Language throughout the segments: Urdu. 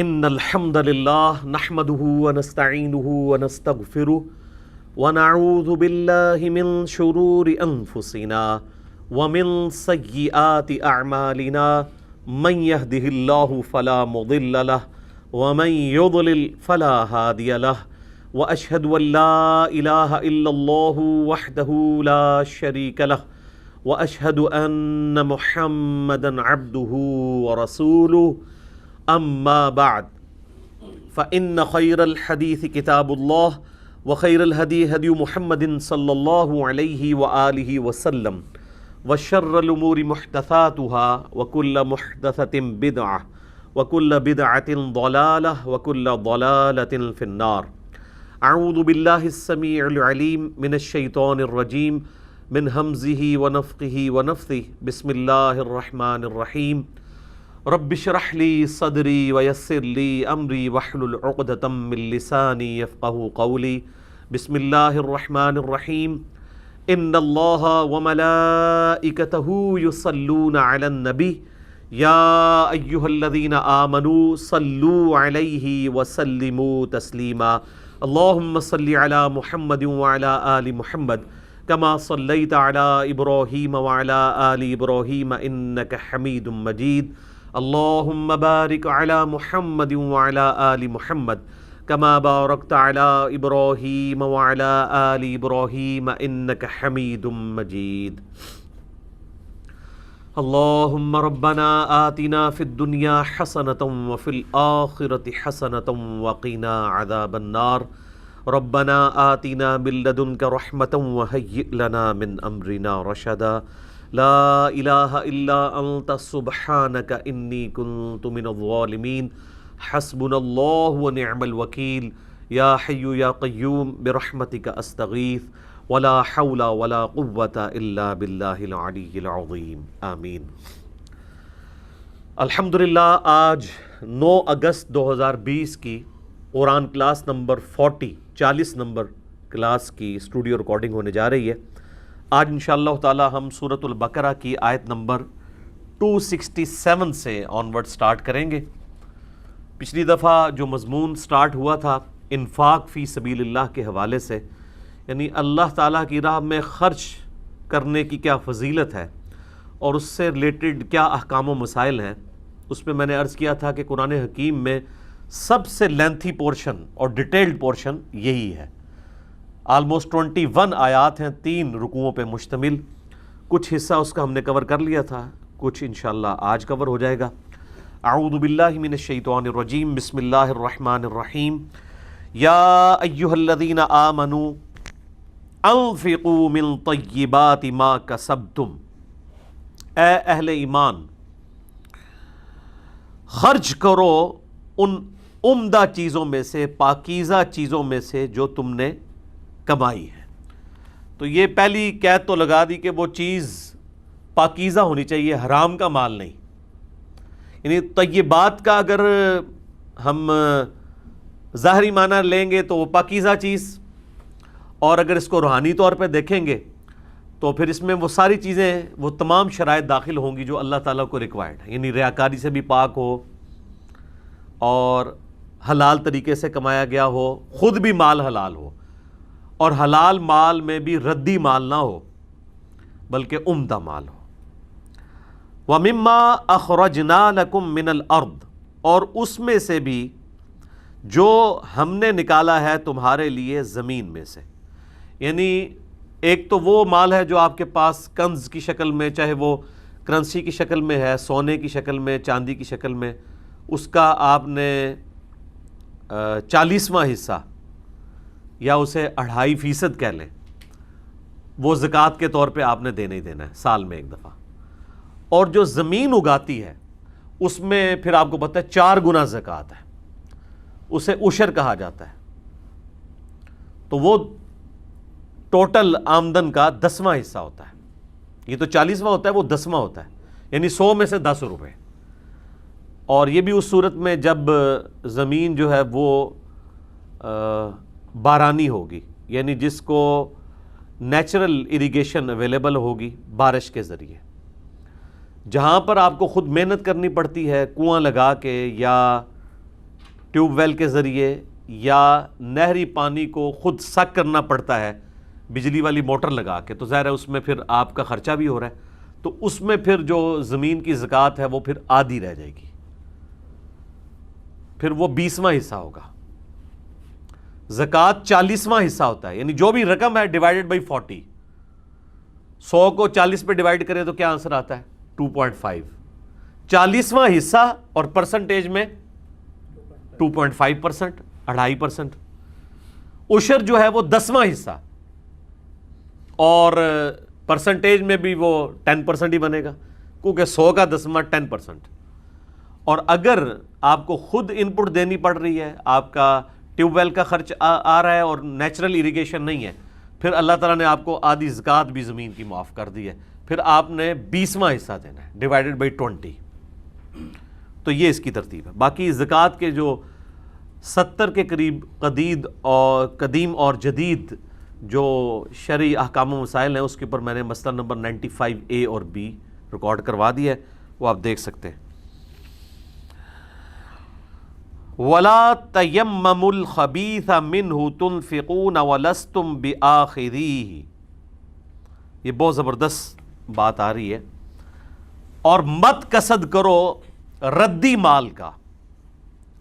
ان الحمد للہ نحمده ونستعینه ونستغفره ونعوذ باللہ من شرور انفسنا ومن سیئات اعمالنا من يهده اللہ فلا مضل له ومن يضلل فلا هادی له واشهد ان لا الہ الا اللہ وحدہ لا شریک له واشهد ان محمدا عبدہ ورسولہ اما بعد فإن خير الحديث كتاب الله وخير الهدي هدي محمد صلى الله عليه وآله وسلم وشر الأمور محدثاتها وكل محدثة بدعة وكل بدعة ضلالة وكل ضلالة في النار. أعوذ بالله السميع العليم من الشيطان الرجيم من همزه ونفخه ونفثه. بسم الله الرحمن الرحيم. رب اشرح لي صدري ويسر لي امري واحلل عقدة من لساني يفقهوا قولي. بسم الله الرحمن الرحيم. ان الله وملائكته يصلون على النبي يا ايها الذين آمنوا صلوا عليه وسلموا تسليما. اللهم صل على محمد وعلى آل محمد كما صليت على إبراهيم وعلى آل إبراهيم إنك حميد مجيد. اللهم بارك على محمد وعلى آل محمد كما باركت على إبراهيم وعلى آل إبراهيم إنك حميد مجيد. اللهم ربنا آتنا في الدنيا حسنة وفي الآخرة حسنة وقنا عذاب النار. ربنا آتنا من لدنك رحمة وهيئ لنا من أمرنا رشدا. لا الہ الا انت سبحانک انی کنت من الظالمین. حسبنا اللہ ونعم الوکیل. یا حی یا قیوم برحمتک استغیث ولا حول ولا قوة الا باللہ العلی العظیم. آمین. الحمدللہ آج 9 اگست 2020 کی قرآن کلاس نمبر 40 نمبر کلاس کی اسٹوڈیو ریکارڈنگ ہونے جا رہی ہے. آج انشاءاللہ تعالی ہم سورۃ البقرہ کی آیت نمبر 267 سے آنورڈ سٹارٹ کریں گے. پچھلی دفعہ جو مضمون سٹارٹ ہوا تھا انفاق فی سبیل اللہ کے حوالے سے، یعنی اللہ تعالیٰ کی راہ میں خرچ کرنے کی کیا فضیلت ہے اور اس سے ریلیٹڈ کیا احکام و مسائل ہیں، اس میں نے عرض کیا تھا کہ قرآن حکیم میں سب سے لینتھی پورشن اور ڈیٹیلڈ پورشن یہی ہے. آلموسٹ 21 آیات ہیں، 3 رکوعوں پہ مشتمل. کچھ حصہ اس کا ہم نے کور کر لیا تھا، کچھ انشاءاللہ آج کور ہو جائے گا. اعوذ باللہ من الشیطان الرجیم. بسم اللہ الرحمن الرحیم. یا ایہا الذین آمنوا انفقوا من طیبات ما کسبتم. اے اہل ایمان، خرچ کرو ان عمدہ چیزوں میں سے، پاکیزہ چیزوں میں سے جو تم نے کمائی ہے. تو یہ پہلی قید تو لگا دی کہ وہ چیز پاکیزہ ہونی چاہیے، حرام کا مال نہیں. یعنی طیبات کا اگر ہم ظاہری معنی لیں گے تو وہ پاکیزہ چیز، اور اگر اس کو روحانی طور پہ دیکھیں گے تو پھر اس میں وہ ساری چیزیں، وہ تمام شرائط داخل ہوں گی جو اللہ تعالیٰ کو ریکوائرڈ ہے. یعنی ریاکاری سے بھی پاک ہو اور حلال طریقے سے کمایا گیا ہو، خود بھی مال حلال ہو، اور حلال مال میں بھی ردی مال نہ ہو بلکہ عمدہ مال ہو. وَمِمَّا أَخْرَجْنَا لَكُم مِّنَ الْأَرْضِ، اور اس میں سے بھی جو ہم نے نکالا ہے تمہارے لیے زمین میں سے. یعنی ایک تو وہ مال ہے جو آپ کے پاس کنز کی شکل میں، چاہے وہ کرنسی کی شکل میں ہے، سونے کی شکل میں، چاندی کی شکل میں، اس کا آپ نے 40واں حصہ یا اسے 2.5% کہہ لیں، وہ زکوٰۃ کے طور پہ آپ نے دینا ہی دینا ہے سال میں ایک دفعہ. اور جو زمین اگاتی ہے اس میں پھر آپ کو پتہ ہے 4 گنا زکوٰۃ ہے، اسے عشر کہا جاتا ہے. تو وہ ٹوٹل آمدن کا 10واں حصہ ہوتا ہے. یہ تو 40واں ہوتا ہے، وہ 10واں ہوتا ہے، یعنی 100 میں سے 10 روپے. اور یہ بھی اس صورت میں جب زمین جو ہے وہ بارانی ہوگی، یعنی جس کو نیچرل اریگیشن اویلیبل ہوگی بارش کے ذریعے. جہاں پر آپ کو خود محنت کرنی پڑتی ہے کنواں لگا کے یا ٹیوب ویل کے ذریعے یا نہری پانی کو خود سک کرنا پڑتا ہے بجلی والی موٹر لگا کے، تو ظاہر ہے اس میں پھر آپ کا خرچہ بھی ہو رہا ہے، تو اس میں پھر جو زمین کی زکوٰۃ ہے وہ پھر آدھی رہ جائے گی، پھر وہ 20واں حصہ ہوگا۔ زکوٰۃ 40واں حصہ ہوتا ہے، یعنی جو بھی رقم ہے ڈیوائیڈڈ بائی 40، 100 کو 40 پہ ڈیوائیڈ کرے تو کیا آنسر آتا ہے؟ 2.5۔ 40واں حصہ اور پرسنٹیج میں 2.5%، 2.5%۔ عشر جو ہے وہ 10واں حصہ، اور پرسنٹیج میں بھی وہ 10% ہی بنے گا، کیونکہ 100 کا 10واں 10%۔ اور اگر آپ کو خود ان پٹ دینی پڑ رہی ہے، آپ کا ٹیوب ویل کا خرچ آ رہا ہے اور نیچرل اریگیشن نہیں ہے، پھر اللہ تعالیٰ نے آپ کو آدھی زکوٰۃ بھی زمین کی معاف کر دی ہے، پھر آپ نے 20واں حصہ دینا ہے ڈیوائیڈڈ بائی 20۔ تو یہ اس کی ترتیب ہے۔ باقی زکوٰۃ کے جو 70 کے قریب قدیم اور جدید جو شرعی احکام و مسائل ہیں، اس کے اوپر میں نے مسئلہ نمبر 95A اور B ریکارڈ کروا دیا ہے، وہ آپ دیکھ سکتے ہیں۔ وَلَا تَيَمَّمُوا الْخَبِيثَ مِنْهُ تُنْفِقُونَ وَلَسْتُمْ بِآخِذِيهِ، یہ بہت زبردست بات آ رہی ہے۔ اور مت قصد کرو ردی مال کا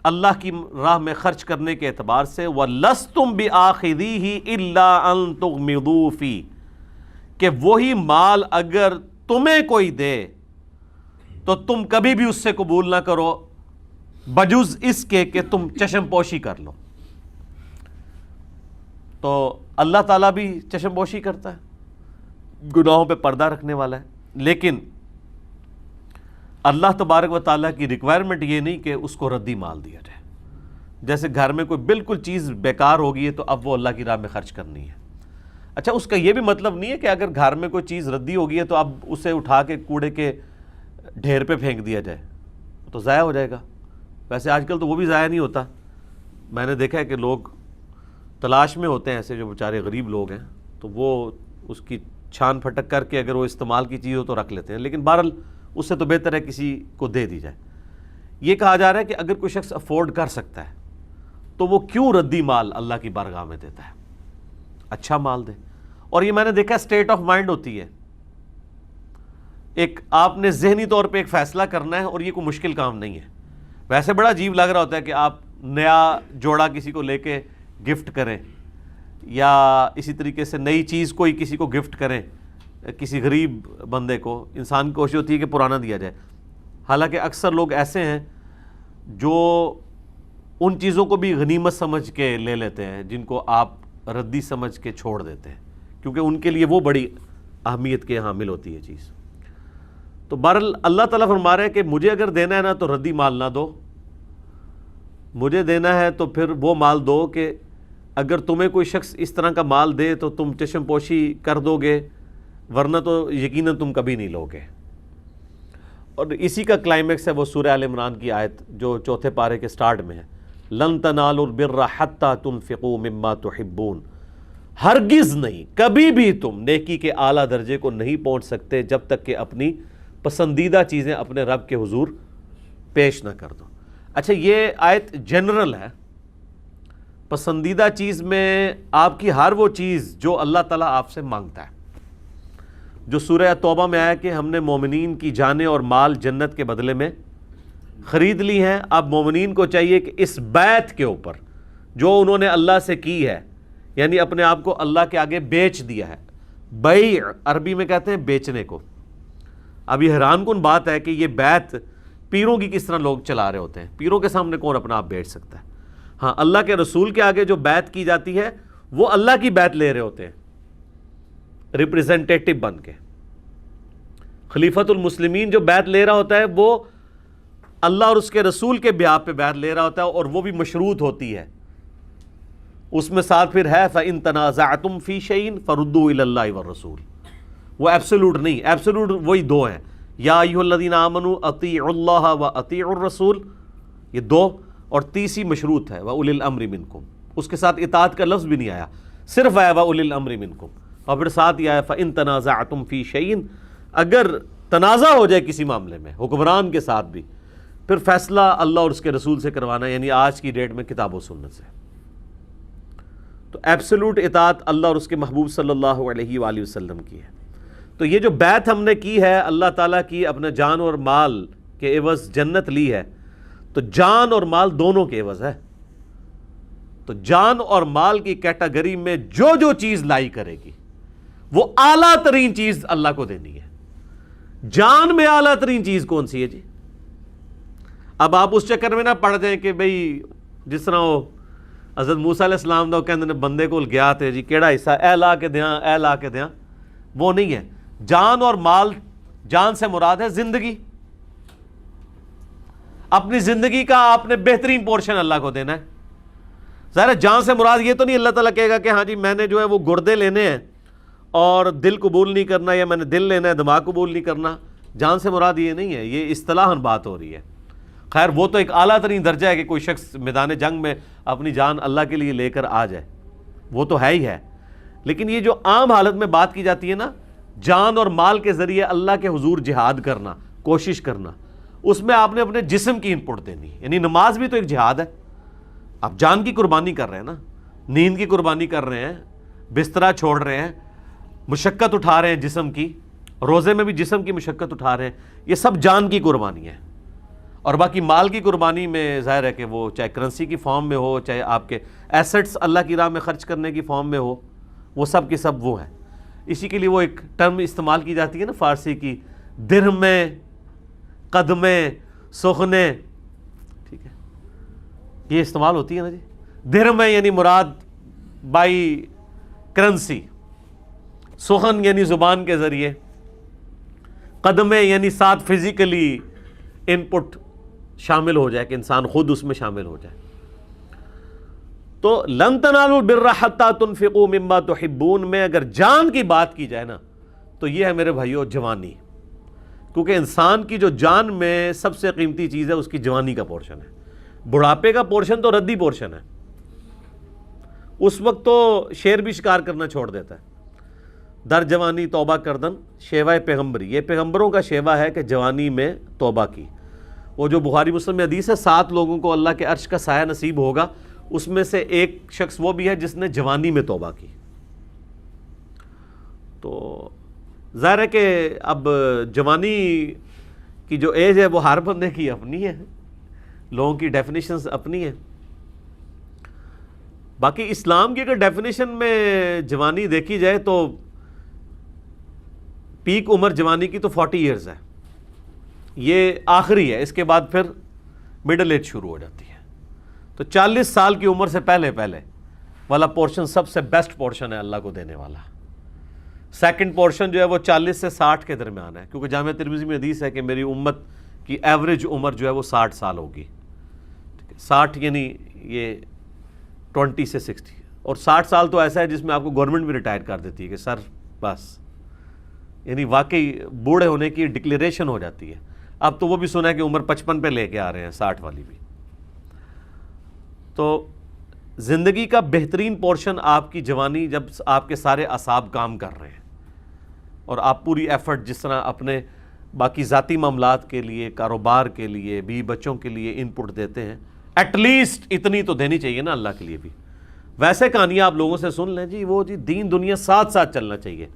اللہ کی راہ میں خرچ کرنے کے اعتبار سے، وَلَسْتُمْ بِآخِذِيهِ إِلَّا أَن تُغْمِضُوا فِيهِ، کہ وہی مال اگر تمہیں کوئی دے تو تم کبھی بھی اس سے قبول نہ کرو بجز اس کے کہ تم چشم پوشی کر لو۔ تو اللہ تعالیٰ بھی چشم پوشی کرتا ہے، گناہوں پہ پردہ رکھنے والا ہے، لیکن اللہ تبارک و تعالیٰ کی ریکوائرمنٹ یہ نہیں کہ اس کو ردی مال دیا جائے۔ جیسے گھر میں کوئی بالکل چیز بیکار ہو گئی ہے تو اب وہ اللہ کی راہ میں خرچ کرنی ہے۔ اچھا، اس کا یہ بھی مطلب نہیں ہے کہ اگر گھر میں کوئی چیز ردی ہو گئی ہے تو اب اسے اٹھا کے کوڑے کے ڈھیر پہ پھینک دیا جائے، تو ضائع ہو جائے گا۔ ویسے آج کل تو وہ بھی ضائع نہیں ہوتا، میں نے دیکھا ہے کہ لوگ تلاش میں ہوتے ہیں، ایسے جو بیچارے غریب لوگ ہیں، تو وہ اس کی چھان پھٹک کر کے اگر وہ استعمال کی چیز ہو تو رکھ لیتے ہیں، لیکن بہرحال اس سے تو بہتر ہے کسی کو دے دی جائے۔ یہ کہا جا رہا ہے کہ اگر کوئی شخص افورڈ کر سکتا ہے تو وہ کیوں ردی مال اللہ کی بارگاہ میں دیتا ہے، اچھا مال دے۔ اور یہ میں نے دیکھا اسٹیٹ آف مائنڈ ہوتی ہے، ایک آپ نے ذہنی طور پہ ایک فیصلہ کرنا ہے، اور یہ کوئی مشکل کام نہیں ہے۔ ویسے بڑا عجیب لگ رہا ہوتا ہے کہ آپ نیا جوڑا کسی کو لے کے گفٹ کریں، یا اسی طریقے سے نئی چیز کوئی کسی کو گفٹ کریں، کسی غریب بندے کو، انسان کی کوشش ہوتی ہے کہ پرانا دیا جائے۔ حالانکہ اکثر لوگ ایسے ہیں جو ان چیزوں کو بھی غنیمت سمجھ کے لے لیتے ہیں جن کو آپ ردی سمجھ کے چھوڑ دیتے ہیں، کیونکہ ان کے لیے وہ بڑی اہمیت کے حامل ہوتی ہے چیز۔ تو بہرحال اللہ تعالیٰ فرما رہے ہیں کہ مجھے اگر دینا ہے نا تو ردی مال نہ دو، مجھے دینا ہے تو پھر وہ مال دو کہ اگر تمہیں کوئی شخص اس طرح کا مال دے تو تم چشم پوشی کر دو گے، ورنہ تو یقیناً تم کبھی نہیں لو گے۔ اور اسی کا کلائمیکس ہے وہ سورہ آل عمران کی آیت جو 4 پارے کے سٹارٹ میں ہے، لن تنالوا البر حتی تنفقوا مما تحبون، ہرگز نہیں، کبھی بھی تم نیکی کے اعلیٰ درجے کو نہیں پہنچ سکتے جب تک کہ اپنی پسندیدہ چیزیں اپنے رب کے حضور پیش نہ کر دو۔ اچھا، یہ آیت جنرل ہے، پسندیدہ چیز میں آپ کی ہر وہ چیز جو اللہ تعالیٰ آپ سے مانگتا ہے، جو سورہ توبہ میں آیا کہ ہم نے مومنین کی جانیں اور مال جنت کے بدلے میں خرید لی ہیں۔ اب مومنین کو چاہیے کہ اس بیعت کے اوپر جو انہوں نے اللہ سے کی ہے، یعنی اپنے آپ کو اللہ کے آگے بیچ دیا ہے، بیع عربی میں کہتے ہیں بیچنے کو۔ اب یہ حیران کن بات ہے کہ یہ بیعت پیروں کی کس طرح لوگ چلا رہے ہوتے ہیں، پیروں کے سامنے کون اپنا آپ بیچ سکتا ہے؟ ہاں، اللہ کے رسول کے آگے جو بیعت کی جاتی ہے وہ اللہ کی بیعت لے رہے ہوتے ہیں ریپریزنٹیٹو بن کے۔ خلیفۃ المسلمین جو بیعت لے رہا ہوتا ہے وہ اللہ اور اس کے رسول کے بیعت پہ بیعت لے رہا ہوتا ہے، اور وہ بھی مشروط ہوتی ہے، اس میں ساتھ پھر ہے فَإِن تَنَازَعْتُمْ فِي شَيْءٍ فَرُدُّوهُ إِلَى اللَّهِ وَالرَّسُولِ، وہ ایبسولوٹ نہیں، ایبسولوٹ وہی دو ہیں، یا ایھا الذین آمنوا اطیعوا اللہ واطیعوا الرسول، یہ دو، اور تیسری مشروط ہے وَأُولِي الْأَمْرِ مِنْكُمْ، اس کے ساتھ اطاعت کا لفظ بھی نہیں آیا، صرف آیا وَأُولِي الْأَمْرِ مِنْكُمْ، اور پھر ساتھ یہ آیا فَإِن تَنَازَعْتُمْ فِي شَيْءٍ، اگر تنازع ہو جائے کسی معاملے میں حکمران کے ساتھ بھی، پھر فیصلہ اللہ اور اس کے رسول سے کروانا، یعنی آج کی ڈیٹ میں کتاب و سنت سے. تو ایبسولوٹ اطاعت اللہ اور اس کے محبوب صلی اللہ علیہ وآلہ وسلم کی ہے. تو یہ جو بیعت ہم نے کی ہے اللہ تعالیٰ کی، اپنے جان اور مال کے عوض جنت لی ہے، تو جان اور مال دونوں کے عوض ہے. تو جان اور مال کی کیٹیگری میں جو جو چیز لائی کرے گی وہ اعلیٰ ترین چیز اللہ کو دینی ہے. جان میں اعلیٰ ترین چیز کون سی ہے جی؟ اب آپ اس چکر میں نہ پڑ جائیں کہ بھئی جس طرح وہ حضرت موسیٰ علیہ السلام دا کہندے نے بندے کو گیا تھے جی کیڑا حصہ اے لا کے دیاں اے لا کے دیاں، وہ نہیں ہے. جان اور مال، جان سے مراد ہے زندگی. اپنی زندگی کا آپ نے بہترین پورشن اللہ کو دینا ہے. ظاہر جان سے مراد یہ تو نہیں اللہ تعالیٰ کہے گا کہ ہاں جی میں نے جو ہے وہ گردے لینے ہیں اور دل قبول نہیں کرنا، یا میں نے دل لینا ہے دماغ قبول نہیں کرنا. جان سے مراد یہ نہیں ہے، یہ اصطلاحاً بات ہو رہی ہے. خیر وہ تو ایک اعلیٰ ترین درجہ ہے کہ کوئی شخص میدان جنگ میں اپنی جان اللہ کے لیے لے کر آ جائے، وہ تو ہے ہی ہے. لیکن یہ جو عام حالت میں بات کی جاتی ہے نا، جان اور مال کے ذریعے اللہ کے حضور جہاد کرنا، کوشش کرنا، اس میں آپ نے اپنے جسم کی انپٹ دینی. یعنی نماز بھی تو ایک جہاد ہے. آپ جان کی قربانی کر رہے ہیں نا، نیند کی قربانی کر رہے ہیں، بسترا چھوڑ رہے ہیں، مشقت اٹھا رہے ہیں جسم کی، روزے میں بھی جسم کی مشقت اٹھا رہے ہیں، یہ سب جان کی قربانی ہے. اور باقی مال کی قربانی میں ظاہر ہے کہ وہ چاہے کرنسی کی فارم میں ہو، چاہے آپ کے ایسٹس اللہ کی راہ میں خرچ کرنے کی فارم میں ہو، وہ سب کی سب وہ ہیں. اسی کے لیے وہ ایک ٹرم استعمال کی جاتی ہے نا فارسی کی، درہمیں، قدمیں، سخنے، ٹھیک ہے، یہ استعمال ہوتی ہے نا جی. درہمیں یعنی مراد بائی کرنسی، سخن یعنی زبان کے ذریعے، قدمیں یعنی ساتھ فزیکلی ان پٹ شامل ہو جائے کہ انسان خود اس میں شامل ہو جائے. تو لن تنالوا البر حتی تنفقوا مما تحبون میں اگر جان کی بات کی جائے نا تو یہ ہے میرے بھائیو جوانی. کیونکہ انسان کی جو جان میں سب سے قیمتی چیز ہے اس کی جوانی کا پورشن ہے. بڑھاپے کا پورشن تو ردی پورشن ہے، اس وقت تو شیر بھی شکار کرنا چھوڑ دیتا ہے. در جوانی توبہ کردن شیوہ پیغمبری، یہ پیغمبروں کا شیوہ ہے کہ جوانی میں توبہ کی. وہ جو بخاری مسلم میں حدیث ہے 7 لوگوں کو اللہ کے عرش کا سایہ نصیب ہوگا، اس میں سے ایک شخص وہ بھی ہے جس نے جوانی میں توبہ کی. تو ظاہر ہے کہ اب جوانی کی جو ایج ہے وہ ہر بندے کی اپنی ہے، لوگوں کی ڈیفینیشنز اپنی ہیں. باقی اسلام کی اگر ڈیفینیشن میں جوانی دیکھی جائے تو پیک عمر جوانی کی تو 40 ایئرز ہے، یہ آخری ہے. اس کے بعد پھر مڈل ایج شروع ہو جاتی ہے. تو 40 سال کی عمر سے پہلے والا پورشن سب سے بیسٹ پورشن ہے اللہ کو دینے والا. سیکنڈ پورشن جو ہے وہ 40 سے 60 کے درمیان ہے، کیونکہ جامعہ ترمذی میں حدیث ہے کہ میری امت کی ایوریج عمر جو ہے وہ 60 سال ہوگی. 60 یعنی یہ 20 سے 60، اور 60 سال تو ایسا ہے جس میں آپ کو گورنمنٹ بھی ریٹائر کر دیتی ہے کہ سر بس، یعنی واقعی بوڑھے ہونے کی ڈکلیریشن ہو جاتی ہے. اب تو وہ بھی سنا ہے کہ عمر 55 پہ لے کے آ رہے ہیں، 60 والی بھی. تو زندگی کا بہترین پورشن آپ کی جوانی، جب آپ کے سارے اعصاب کام کر رہے ہیں اور آپ پوری ایفرٹ جس طرح اپنے باقی ذاتی معاملات کے لیے، کاروبار کے لیے، بیوی بچوں کے لیے ان پٹ دیتے ہیں، ایٹ لیسٹ اتنی تو دینی چاہیے نا اللہ کے لیے بھی. ویسے کہانیاں آپ لوگوں سے سن لیں جی، وہ جی دین دنیا ساتھ ساتھ چلنا چاہیے.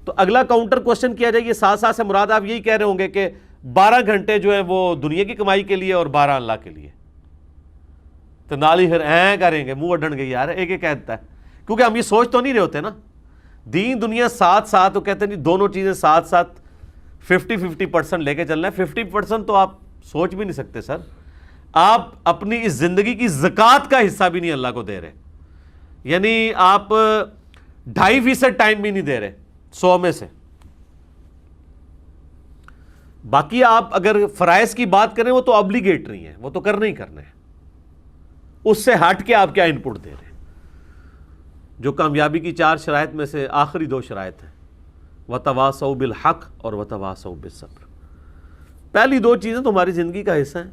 تو اگلا کاؤنٹر کوشچن کیا جائے، یہ ساتھ ساتھ سے مراد آپ یہی کہہ رہے ہوں گے کہ 12 گھنٹے جو ہیں وہ دنیا کی کمائی کے لیے اور 12 اللہ کے لیے. تو نال ہی پھر کریں گے، منہ اڈن گے یار ایک ایک کہتا ہے، کیونکہ ہم یہ سوچ تو نہیں رہے ہوتے نا. دین دنیا ساتھ ساتھ، تو کہتے ہیں نہیں دونوں چیزیں ساتھ ساتھ 50-50% لے کے چلنا ہے. 50% تو آپ سوچ بھی نہیں سکتے سر. آپ اپنی اس زندگی کی زکوٰۃ کا حصہ بھی نہیں اللہ کو دے رہے، یعنی آپ 2.5% ٹائم بھی نہیں دے رہے 100 میں سے. باقی آپ اگر فرائض کی بات کریں وہ تو obligatory ہیں، وہ تو کرنے ہی کرنے ہیں. اس سے ہٹ کے آپ کیا ان پٹ دے رہے ہیں؟ جو کامیابی کی 4 شرائط میں سے آخری 2 شرائط ہیں، وَتَوَاصَوْا بِالْحَقِّ اور وَتَوَاصَوْا بِالصَّبْرِ. پہلی 2 چیزیں تو ہماری زندگی کا حصہ ہیں،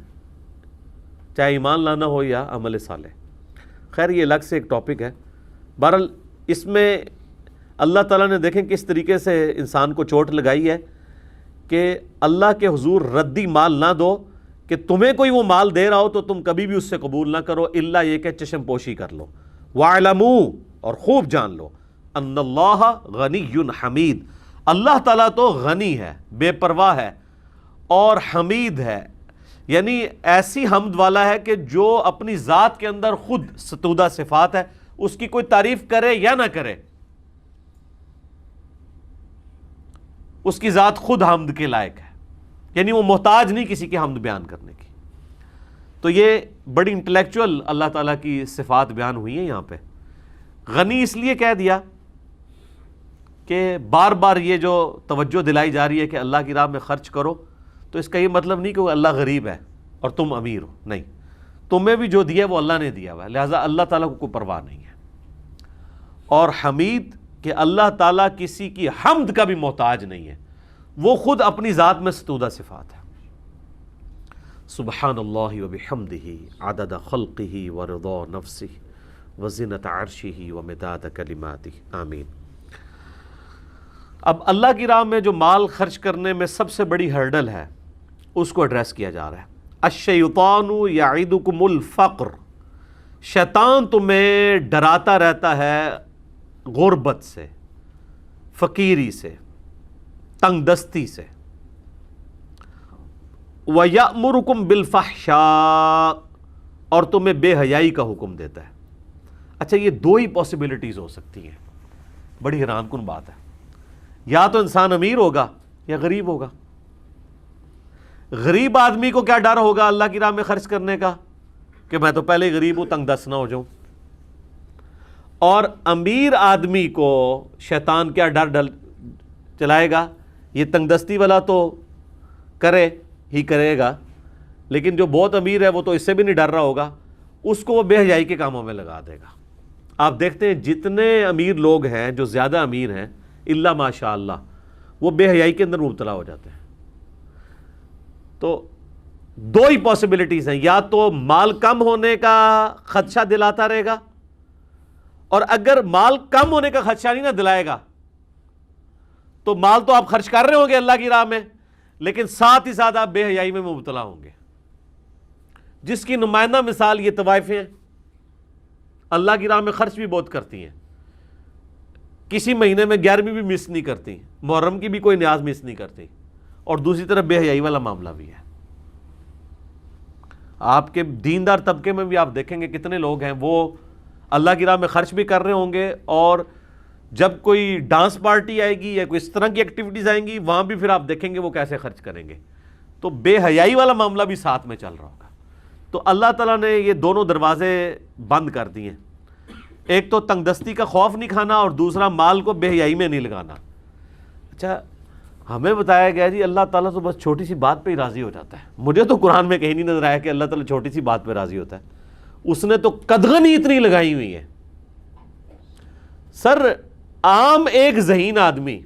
چاہے ایمان لانا ہو یا عمل صالح. خیر یہ الگ سے ایک ٹاپک ہے. بہرحال اس میں اللہ تعالیٰ نے دیکھیں کس طریقے سے انسان کو چوٹ لگائی ہے کہ اللہ کے حضور ردی مال نہ دو، کہ تمہیں کوئی وہ مال دے رہا ہو تو تم کبھی بھی اس سے قبول نہ کرو الا یہ کہ چشم پوشی کر لو. وَاعْلَمُوا، اور خوب جان لو، ان اللہ غنی حمید، اللہ تعالیٰ تو غنی ہے، بے پرواہ ہے اور حمید ہے، یعنی ایسی حمد والا ہے کہ جو اپنی ذات کے اندر خود ستودہ صفات ہے، اس کی کوئی تعریف کرے یا نہ کرے، اس کی ذات خود حمد کے لائق ہے، یعنی وہ محتاج نہیں کسی کی حمد بیان کرنے کی. تو یہ بڑی انٹلیکچوئل اللہ تعالیٰ کی صفات بیان ہوئی ہیں یہاں پہ. غنی اس لیے کہہ دیا کہ بار بار یہ جو توجہ دلائی جا رہی ہے کہ اللہ کی راہ میں خرچ کرو، تو اس کا یہ مطلب نہیں کہ وہ اللہ غریب ہے اور تم امیر ہو، نہیں، تمہیں بھی جو دیا وہ اللہ نے دیا ہوا ہے، لہٰذا اللہ تعالیٰ کو کوئی پرواہ نہیں ہے. اور حمید کہ اللہ تعالیٰ کسی کی حمد کا بھی محتاج نہیں ہے، وہ خود اپنی ذات میں ستودہ صفات ہے. سبحان اللہ وبحمدہ عدد خلقہ ورضا نفسہ وزنۃ عرشہ ومداد کلماتہ، آمین. اب اللہ کی راہ میں جو مال خرچ کرنے میں سب سے بڑی ہرڈل ہے اس کو ایڈریس کیا جا رہا ہے. الشیطان یعدکم الفقر، شیطان تمہیں ڈراتا رہتا ہے غربت سے، فقیری سے، تنگ دستی سے. وَيَأْمُرُكُمْ بِالْفَحْشَاءِ، اور تمہیں بے حیائی کا حکم دیتا ہے. اچھا، یہ دو ہی پاسبلٹیز ہو سکتی ہیں، بڑی حیران کن بات ہے. یا تو انسان امیر ہوگا یا غریب ہوگا. غریب آدمی کو کیا ڈر ہوگا اللہ کی راہ میں خرچ کرنے کا کہ میں تو پہلے غریب ہوں، تنگ دست نہ ہو جاؤں. اور امیر آدمی کو شیطان کیا ڈر چلائے گا، یہ تنگ دستی والا تو کرے ہی کرے گا، لیکن جو بہت امیر ہے وہ تو اس سے بھی نہیں ڈر رہا ہوگا، اس کو وہ بے حیائی کے کاموں میں لگا دے گا. آپ دیکھتے ہیں جتنے امیر لوگ ہیں، جو زیادہ امیر ہیں الا ماشاء اللہ، وہ بے حیائی کے اندر مبتلا ہو جاتے ہیں. تو دو ہی پاسبلٹیز ہیں، یا تو مال کم ہونے کا خدشہ دلاتا رہے گا، اور اگر مال کم ہونے کا خدشہ نہیں نہ دلائے گا تو مال تو آپ خرچ کر رہے ہوں گے اللہ کی راہ میں، لیکن ساتھ ہی ساتھ آپ بے حیائی میں مبتلا ہوں گے. جس کی نمائندہ مثال یہ طوائفیں ہیں، اللہ کی راہ میں خرچ بھی بہت کرتی ہیں، کسی مہینے میں 11ویں بھی مس نہیں کرتی، محرم کی بھی کوئی نیاز مس نہیں کرتی، اور دوسری طرف بے حیائی والا معاملہ بھی ہے. آپ کے دیندار طبقے میں بھی آپ دیکھیں گے کتنے لوگ ہیں وہ اللہ کی راہ میں خرچ بھی کر رہے ہوں گے، اور جب کوئی ڈانس پارٹی آئے گی یا کوئی اس طرح کی ایکٹیویٹیز آئیں گی وہاں بھی پھر آپ دیکھیں گے وہ کیسے خرچ کریں گے. تو بے حیائی والا معاملہ بھی ساتھ میں چل رہا ہوگا. تو اللہ تعالیٰ نے یہ دونوں دروازے بند کر دیے، ایک تو تنگ دستی کا خوف نہیں کھانا، اور دوسرا مال کو بے حیائی میں نہیں لگانا. اچھا، ہمیں بتایا گیا جی اللہ تعالیٰ تو بس چھوٹی سی بات پہ ہی راضی ہو جاتا ہے. مجھے تو قرآن میں کہیں نہیں نظر آیا کہ اللہ تعالیٰ چھوٹی سی بات پہ راضی ہوتا ہے. اس نے تو قدغن ہی اتنی لگائی ہوئی ہے. سر، عام ایک ذہین آدمی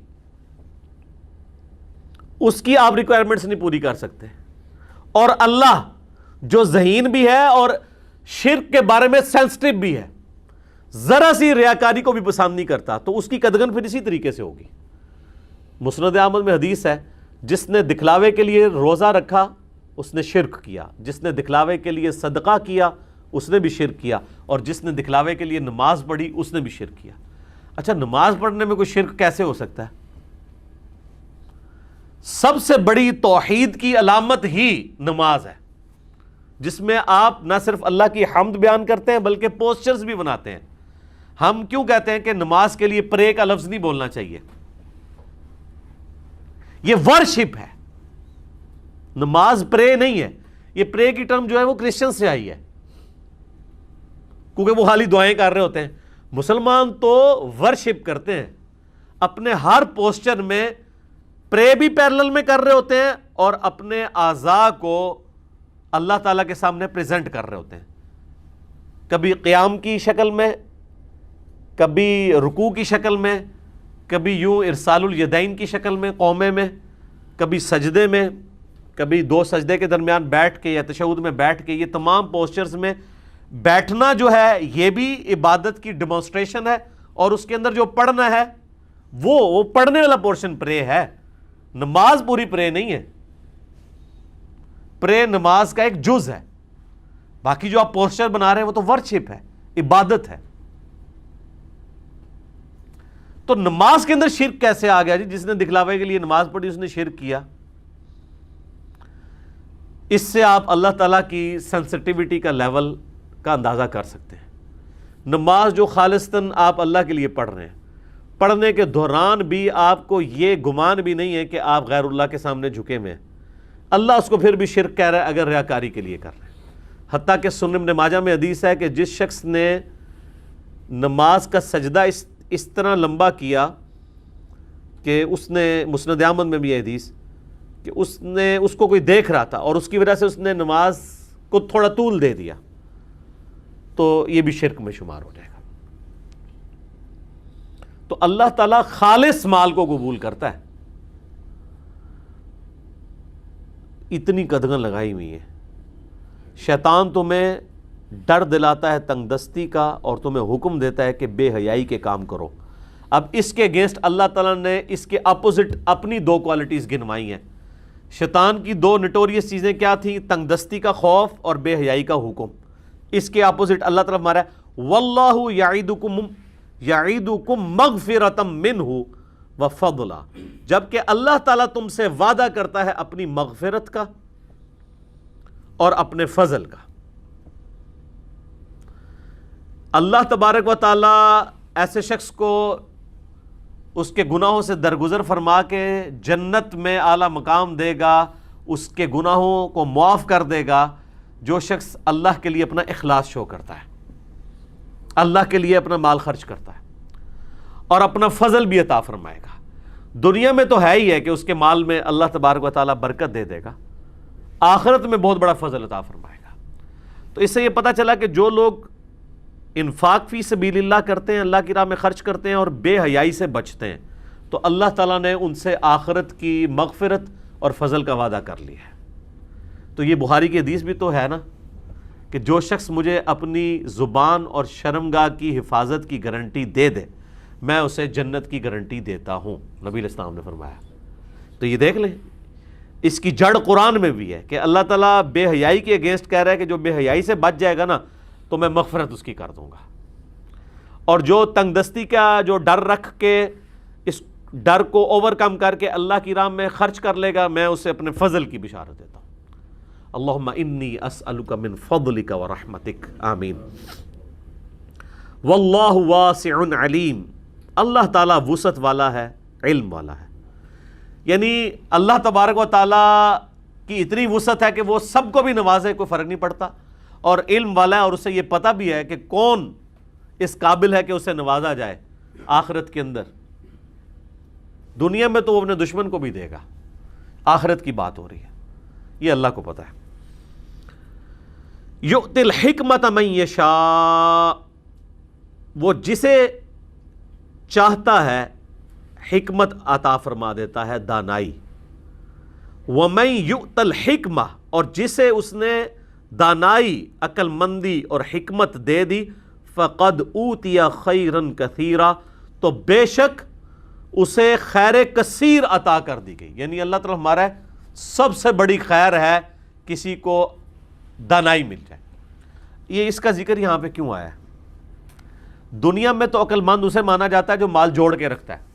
اس کی آپ ریکوائرمنٹس نہیں پوری کر سکتے، اور اللہ جو ذہین بھی ہے اور شرک کے بارے میں سینسٹیو بھی ہے، ذرا سی ریاکاری کو بھی پسند نہیں کرتا، تو اس کی قدغن پھر اسی طریقے سے ہوگی. مسند احمد میں حدیث ہے، جس نے دکھلاوے کے لیے روزہ رکھا اس نے شرک کیا، جس نے دکھلاوے کے لیے صدقہ کیا اس نے بھی شرک کیا، اور جس نے دکھلاوے کے لیے نماز پڑھی اس نے بھی شرک کیا. اچھا، نماز پڑھنے میں کوئی شرک کیسے ہو سکتا ہے؟ سب سے بڑی توحید کی علامت ہی نماز ہے، جس میں آپ نہ صرف اللہ کی حمد بیان کرتے ہیں بلکہ پوسچرز بھی بناتے ہیں. ہم کیوں کہتے ہیں کہ نماز کے لیے پرے کا لفظ نہیں بولنا چاہیے؟ یہ ورشپ ہے، نماز پرے نہیں ہے. یہ پرے کی ٹرم جو ہے وہ کرسچن سے آئی ہے، کیونکہ وہ خالی دعائیں کر رہے ہوتے ہیں. مسلمان تو ورشپ کرتے ہیں، اپنے ہر پوسچر میں پرے بھی پیرلل میں کر رہے ہوتے ہیں، اور اپنے اعضاء کو اللہ تعالیٰ کے سامنے پریزنٹ کر رہے ہوتے ہیں، کبھی قیام کی شکل میں، کبھی رکوع کی شکل میں، کبھی یوں ارسال الیدین کی شکل میں قومے میں، کبھی سجدے میں، کبھی دو سجدے کے درمیان بیٹھ کے یا تشہد میں بیٹھ کے. یہ تمام پوسچرز میں بیٹھنا جو ہے یہ بھی عبادت کی ڈیمونسٹریشن ہے، اور اس کے اندر جو پڑھنا ہے وہ پڑھنے والا پورشن پرے ہے. نماز پوری پرے نہیں ہے. پرے نماز کا ایک جز ہے، باقی جو آپ پوسچر بنا رہے ہیں وہ تو ورشپ ہے، عبادت ہے۔ تو نماز کے اندر شرک کیسے آ گیا جی؟ جس نے دکھلاوے کے لیے نماز پڑھی اس نے شرک کیا۔ اس سے آپ اللہ تعالیٰ کی سینسٹیوٹی کا لیول کا اندازہ کر سکتے ہیں۔ نماز جو خالصتاً آپ اللہ کے لیے پڑھ رہے ہیں، پڑھنے کے دوران بھی آپ کو یہ گمان بھی نہیں ہے کہ آپ غیر اللہ کے سامنے جھکے ہوئے ہیں، اللہ اس کو پھر بھی شرک کہہ رہا ہے اگر ریاکاری کے لیے کر رہے ہیں۔ حتیٰ کہ سنن ابن ماجہ میں حدیث ہے کہ جس شخص نے نماز کا سجدہ اس طرح لمبا کیا کہ اس نے، مسند احمد میں بھی یہ حدیث کہ اس کو کوئی دیکھ رہا تھا اور اس کی وجہ سے اس نے نماز کو تھوڑا طول دے دیا، تو یہ بھی شرک میں شمار ہو جائے گا۔ تو اللہ تعالیٰ خالص مال کو قبول کرتا ہے۔ اتنی قدغن لگائی ہوئی ہیں۔ شیطان تمہیں ڈر دلاتا ہے تنگ دستی کا اور تمہیں حکم دیتا ہے کہ بے حیائی کے کام کرو۔ اب اس کے اگینسٹ اللہ تعالیٰ نے اس کے اپوزٹ اپنی دو کوالٹیز گنوائی ہیں۔ شیطان کی دو نٹوریس چیزیں کیا تھیں؟ تنگ دستی کا خوف اور بے حیائی کا حکم۔ اس کے اپوزٹ اللہ تعالیٰ ہمارا ہے واللہ یعیدکم مغفرۃ منہ وفضلا، جبکہ اللہ تعالیٰ تم سے وعدہ کرتا ہے اپنی مغفرت کا اور اپنے فضل کا۔ اللہ تبارک و تعالیٰ ایسے شخص کو اس کے گناہوں سے درگزر فرما کے جنت میں اعلیٰ مقام دے گا، اس کے گناہوں کو معاف کر دے گا جو شخص اللہ کے لیے اپنا اخلاص شو کرتا ہے، اللہ کے لیے اپنا مال خرچ کرتا ہے، اور اپنا فضل بھی عطا فرمائے گا۔ دنیا میں تو ہے ہی ہے کہ اس کے مال میں اللہ تبارک و تعالیٰ برکت دے دے گا، آخرت میں بہت بڑا فضل عطا فرمائے گا۔ تو اس سے یہ پتہ چلا کہ جو لوگ انفاق فی سبیل اللہ کرتے ہیں، اللہ کی راہ میں خرچ کرتے ہیں اور بے حیائی سے بچتے ہیں، تو اللہ تعالیٰ نے ان سے آخرت کی مغفرت اور فضل کا وعدہ کر لیا ہے۔ تو یہ بخاری کی حدیث بھی تو ہے نا کہ جو شخص مجھے اپنی زبان اور شرمگاہ کی حفاظت کی گارنٹی دے دے میں اسے جنت کی گارنٹی دیتا ہوں، نبی علیہ السلام نے فرمایا۔ تو یہ دیکھ لیں، اس کی جڑ قرآن میں بھی ہے کہ اللہ تعالیٰ بے حیائی کے اگینسٹ کہہ رہا ہے کہ جو بے حیائی سے بچ جائے گا نا تو میں مغفرت اس کی کر دوں گا، اور جو تنگ دستی کا جو ڈر رکھ کے اس ڈر کو اوور کم کر کے اللہ کی راہ میں خرچ کر لے گا میں اسے اپنے فضل کی بشارت دیتا ہوں۔ اللہم انی اسألک من فضلک ورحمتک، آمین۔ واللہ واسع علیم، اللہ تعالیٰ وسعت والا ہے، علم والا ہے۔ یعنی اللہ تبارک و تعالیٰ کی اتنی وسعت ہے کہ وہ سب کو بھی نوازے، کوئی فرق نہیں پڑتا، اور علم والا ہے اور اسے یہ پتہ بھی ہے کہ کون اس قابل ہے کہ اسے نوازا جائے آخرت کے اندر۔ دنیا میں تو وہ اپنے دشمن کو بھی دے گا، آخرت کی بات ہو رہی ہے، یہ اللہ کو پتہ ہے۔ یؤتی الحکمت من یشاء، وہ جسے چاہتا ہے حکمت عطا فرما دیتا ہے، دانائی۔ ومن یؤت الحکمہ، اور جسے اس نے دانائی، عقل مندی اور حکمت دے دی، فقد اوتی خیرا کثیرا، تو بے شک اسے خیر کثیر عطا کر دی گئی۔ یعنی اللہ تعالیٰ ہمارا سب سے بڑی خیر ہے کسی کو دانائی مل جائے۔ یہ اس کا ذکر یہاں پہ کیوں آیا ہے؟ دنیا میں تو عقل مند اسے مانا جاتا ہے جو مال جوڑ کے رکھتا ہے،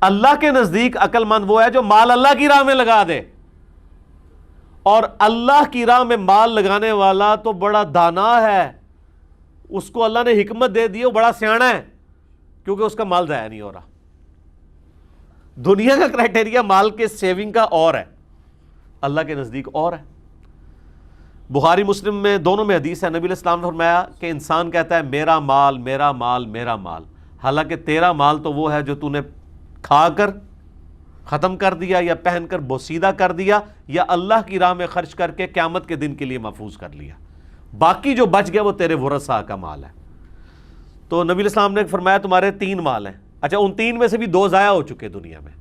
اللہ کے نزدیک عقل مند وہ ہے جو مال اللہ کی راہ میں لگا دے، اور اللہ کی راہ میں مال لگانے والا تو بڑا دانا ہے، اس کو اللہ نے حکمت دے دی، وہ بڑا سیانا ہے کیونکہ اس کا مال ضائع نہیں ہو رہا۔ دنیا کا کرائٹیریا مال کے سیونگ کا اور ہے، اللہ کے نزدیک اور ہے۔ بخاری مسلم میں دونوں میں حدیث ہے، نبی علیہ السلام نے فرمایا کہ انسان کہتا ہے میرا مال میرا مال میرا مال، حالانکہ تیرا مال تو وہ ہے جو تو نے کھا کر ختم کر دیا یا پہن کر بوسیدہ کر دیا یا اللہ کی راہ میں خرچ کر کے قیامت کے دن کے لیے محفوظ کر لیا، باقی جو بچ گیا وہ تیرے ورثاء کا مال ہے۔ تو نبی علیہ السلام نے فرمایا تمہارے 3 مال ہیں، اچھا ان 3 میں سے بھی 2 ضائع ہو چکے دنیا میں،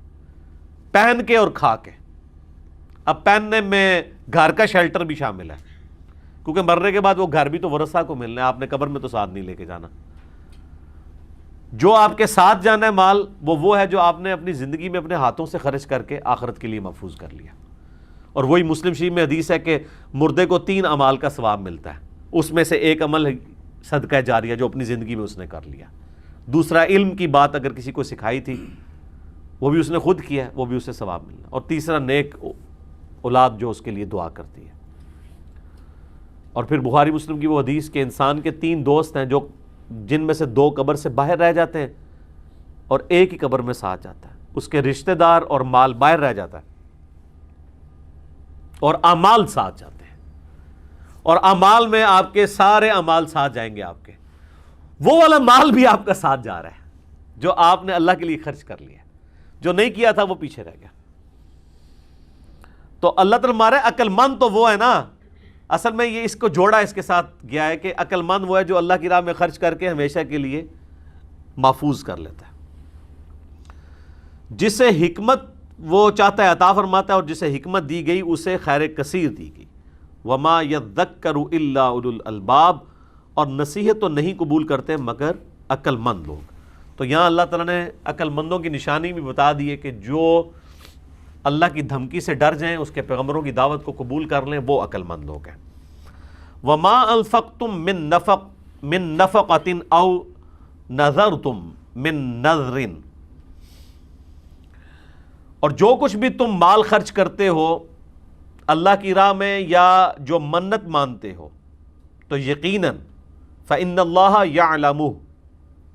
پہن کے اور کھا کے۔ اب پہننے میں گھر کا شیلٹر بھی شامل ہے، کیونکہ مرنے کے بعد وہ گھر بھی تو ورثاء کو ملنا ہے، آپ نے قبر میں تو ساتھ نہیں لے کے جانا۔ جو آپ کے ساتھ جانا ہے مال وہ ہے جو آپ نے اپنی زندگی میں اپنے ہاتھوں سے خرچ کر کے آخرت کے لیے محفوظ کر لیا. اور وہی مسلم شریف میں حدیث ہے کہ مردے کو 3 اعمال کا ثواب ملتا ہے. اس میں سے ایک عمل صدقہ جاریہ جو اپنی زندگی میں اس نے کر لیا. دوسرا علم کی بات اگر کسی کو سکھائی تھی وہ بھی اس نے خود کیا ہے, وہ بھی اسے ثواب ملنا. اور تیسرا نیک اولاد جو اس کے لیے دعا کرتی ہے. اور پھر بخاری مسلم کی وہ حدیث کہ انسان کے 3 دوست ہیں جو جن میں سے 2 قبر سے باہر رہ جاتے ہیں اور ایک ہی قبر میں ساتھ جاتا ہے. اس کے رشتہ دار اور مال باہر رہ جاتا ہے اور اعمال ساتھ جاتے ہیں, اور اعمال میں آپ کے سارے اعمال ساتھ جائیں گے. آپ کے وہ والا مال بھی آپ کا ساتھ جا رہا ہے جو آپ نے اللہ کے لیے خرچ کر لیا, جو نہیں کیا تھا وہ پیچھے رہ گیا. تو اللہ تعالیٰ ہمارے عقل مند تو وہ ہے نا, اصل میں یہ اس کو جوڑا اس کے ساتھ گیا ہے کہ عقل مند وہ ہے جو اللہ کی راہ میں خرچ کر کے ہمیشہ کے لیے محفوظ کر لیتا ہے. جسے حکمت وہ چاہتا ہے عطا فرماتا ہے, اور جسے حکمت دی گئی اسے خیر کثیر دی گئی. وما یذکر الا اولو الالباب, اور نصیحت تو نہیں قبول کرتے مگر عقل مند لوگ. تو یہاں اللہ تعالیٰ نے عقل مندوں کی نشانی بھی بتا دی ہے کہ جو اللہ کی دھمکی سے ڈر جائیں, اس کے پیغمبروں کی دعوت کو قبول کر لیں, وہ عقل مند لوگ ہیں. وما انفقتم من نفقۃ او نذرتم من نذر, اور جو کچھ بھی تم مال خرچ کرتے ہو اللہ کی راہ میں یا جو منت مانتے ہو تو یقیناً فإن اللہ یعلمہ,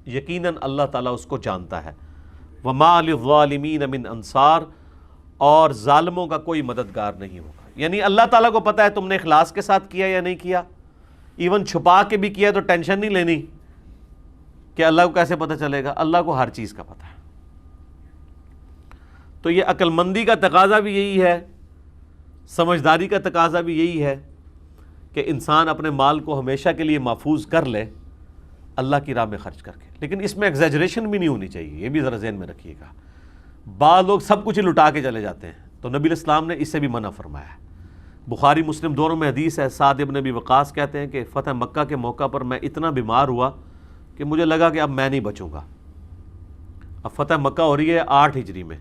یقیناً اللہ تعالیٰ اس کو جانتا ہے. وما للظالمین من انصار, اور ظالموں کا کوئی مددگار نہیں ہوگا. یعنی اللہ تعالیٰ کو پتہ ہے تم نے اخلاص کے ساتھ کیا یا نہیں کیا, ایون چھپا کے بھی کیا تو ٹینشن نہیں لینی کہ اللہ کو کیسے پتہ چلے گا, اللہ کو ہر چیز کا پتہ ہے. تو یہ عقل مندی کا تقاضا بھی یہی ہے, سمجھداری کا تقاضا بھی یہی ہے کہ انسان اپنے مال کو ہمیشہ کے لیے محفوظ کر لے اللہ کی راہ میں خرچ کر کے. لیکن اس میں ایگزیجریشن بھی نہیں ہونی چاہیے, یہ بھی ذرا ذہن میں رکھیے گا. بعض لوگ سب کچھ لٹا کے چلے جاتے ہیں, تو نبی علیہ السلام نے اس سے بھی منع فرمایا ہے. بخاری مسلم دونوں میں حدیث ہے, سعد ابن ابی وقاص کہتے ہیں کہ فتح مکہ کے موقع پر میں اتنا بیمار ہوا کہ مجھے لگا کہ اب میں نہیں بچوں گا. اب فتح مکہ ہو رہی ہے 8 ہجری میں,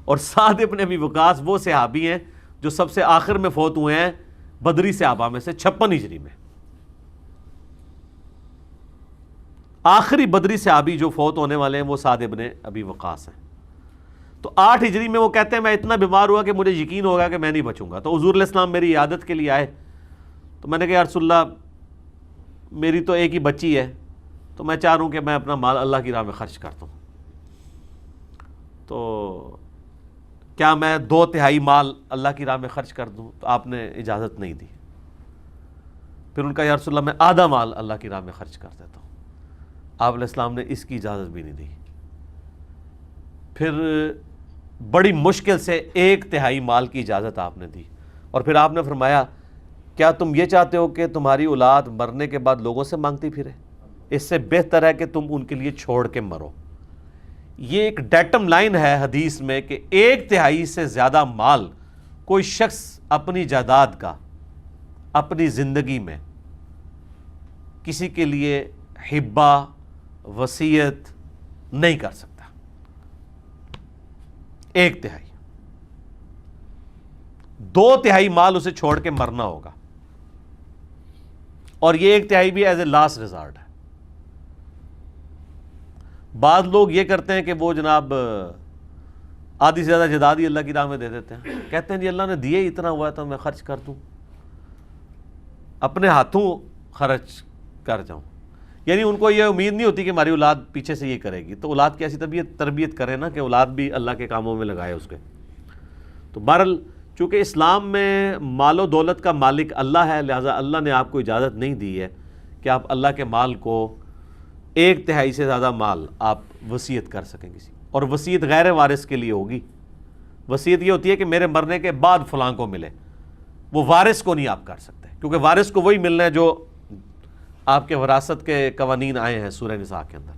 اور سعد ابن ابی وقاص وہ صحابی ہیں جو سب سے آخر میں فوت ہوئے ہیں بدری صحابہ میں سے 56 ہجری میں. آخری بدری صحابی جو فوت ہونے والے ہیں وہ سعد ابن ابی وقاص ہیں. تو 8 ہجری میں وہ کہتے ہیں میں اتنا بیمار ہوا کہ مجھے یقین ہوگا کہ میں نہیں بچوں گا. تو حضور علیہ السلام میری عیادت کے لیے آئے, تو میں نے کہا یا رسول اللہ میری تو ایک ہی بچی ہے, تو میں چاہ رہا ہوں کہ میں اپنا مال اللہ کی راہ میں خرچ کرتا ہوں, تو کیا میں 2/3 مال اللہ کی راہ میں خرچ کر دوں؟ تو آپ نے اجازت نہیں دی. پھر ان کا یا رسول اللہ میں آدھا مال اللہ کی راہ میں خرچ کر دیتا ہوں. آپ علیہ السلام نے اس کی اجازت بھی نہیں دی. پھر بڑی مشکل سے 1/3 مال کی اجازت آپ نے دی, اور پھر آپ نے فرمایا کیا تم یہ چاہتے ہو کہ تمہاری اولاد مرنے کے بعد لوگوں سے مانگتی پھرے؟ اس سے بہتر ہے کہ تم ان کے لیے چھوڑ کے مرو. یہ ایک ڈیٹم لائن ہے حدیث میں کہ 1/3 سے زیادہ مال کوئی شخص اپنی جائیداد کا اپنی زندگی میں کسی کے لیے ہبہ وصیت نہیں کر سکتا. 1/3 2/3 مال اسے چھوڑ کے مرنا ہوگا, اور یہ 1/3 بھی ایز اے لاسٹ ریزارٹ ہے. بعض لوگ یہ کرتے ہیں کہ وہ جناب آدھی سے زیادہ جائیداد ہی اللہ کی راہ میں دے دیتے ہیں, کہتے ہیں جی اللہ نے دیے اتنا ہوا تو میں خرچ کر دوں, اپنے ہاتھوں خرچ کر جاؤں. یعنی ان کو یہ امید نہیں ہوتی کہ ہماری اولاد پیچھے سے یہ کرے گی, تو اولاد کی ایسی تربیت کرے نا کہ اولاد بھی اللہ کے کاموں میں لگائے اس کے. تو بہرحال چونکہ اسلام میں مال و دولت کا مالک اللہ ہے, لہٰذا اللہ نے آپ کو اجازت نہیں دی ہے کہ آپ اللہ کے مال کو 1/3 سے زیادہ مال آپ وصیت کر سکیں کسی, اور وصیت غیر وارث کے لیے ہوگی. وصیت یہ ہوتی ہے کہ میرے مرنے کے بعد فلاں کو ملے, وہ وارث کو نہیں آپ کر سکتے, کیونکہ وارث کو وہی ملنا ہے جو آپ کے وراثت کے قوانین آئے ہیں سورہ نساء کے اندر.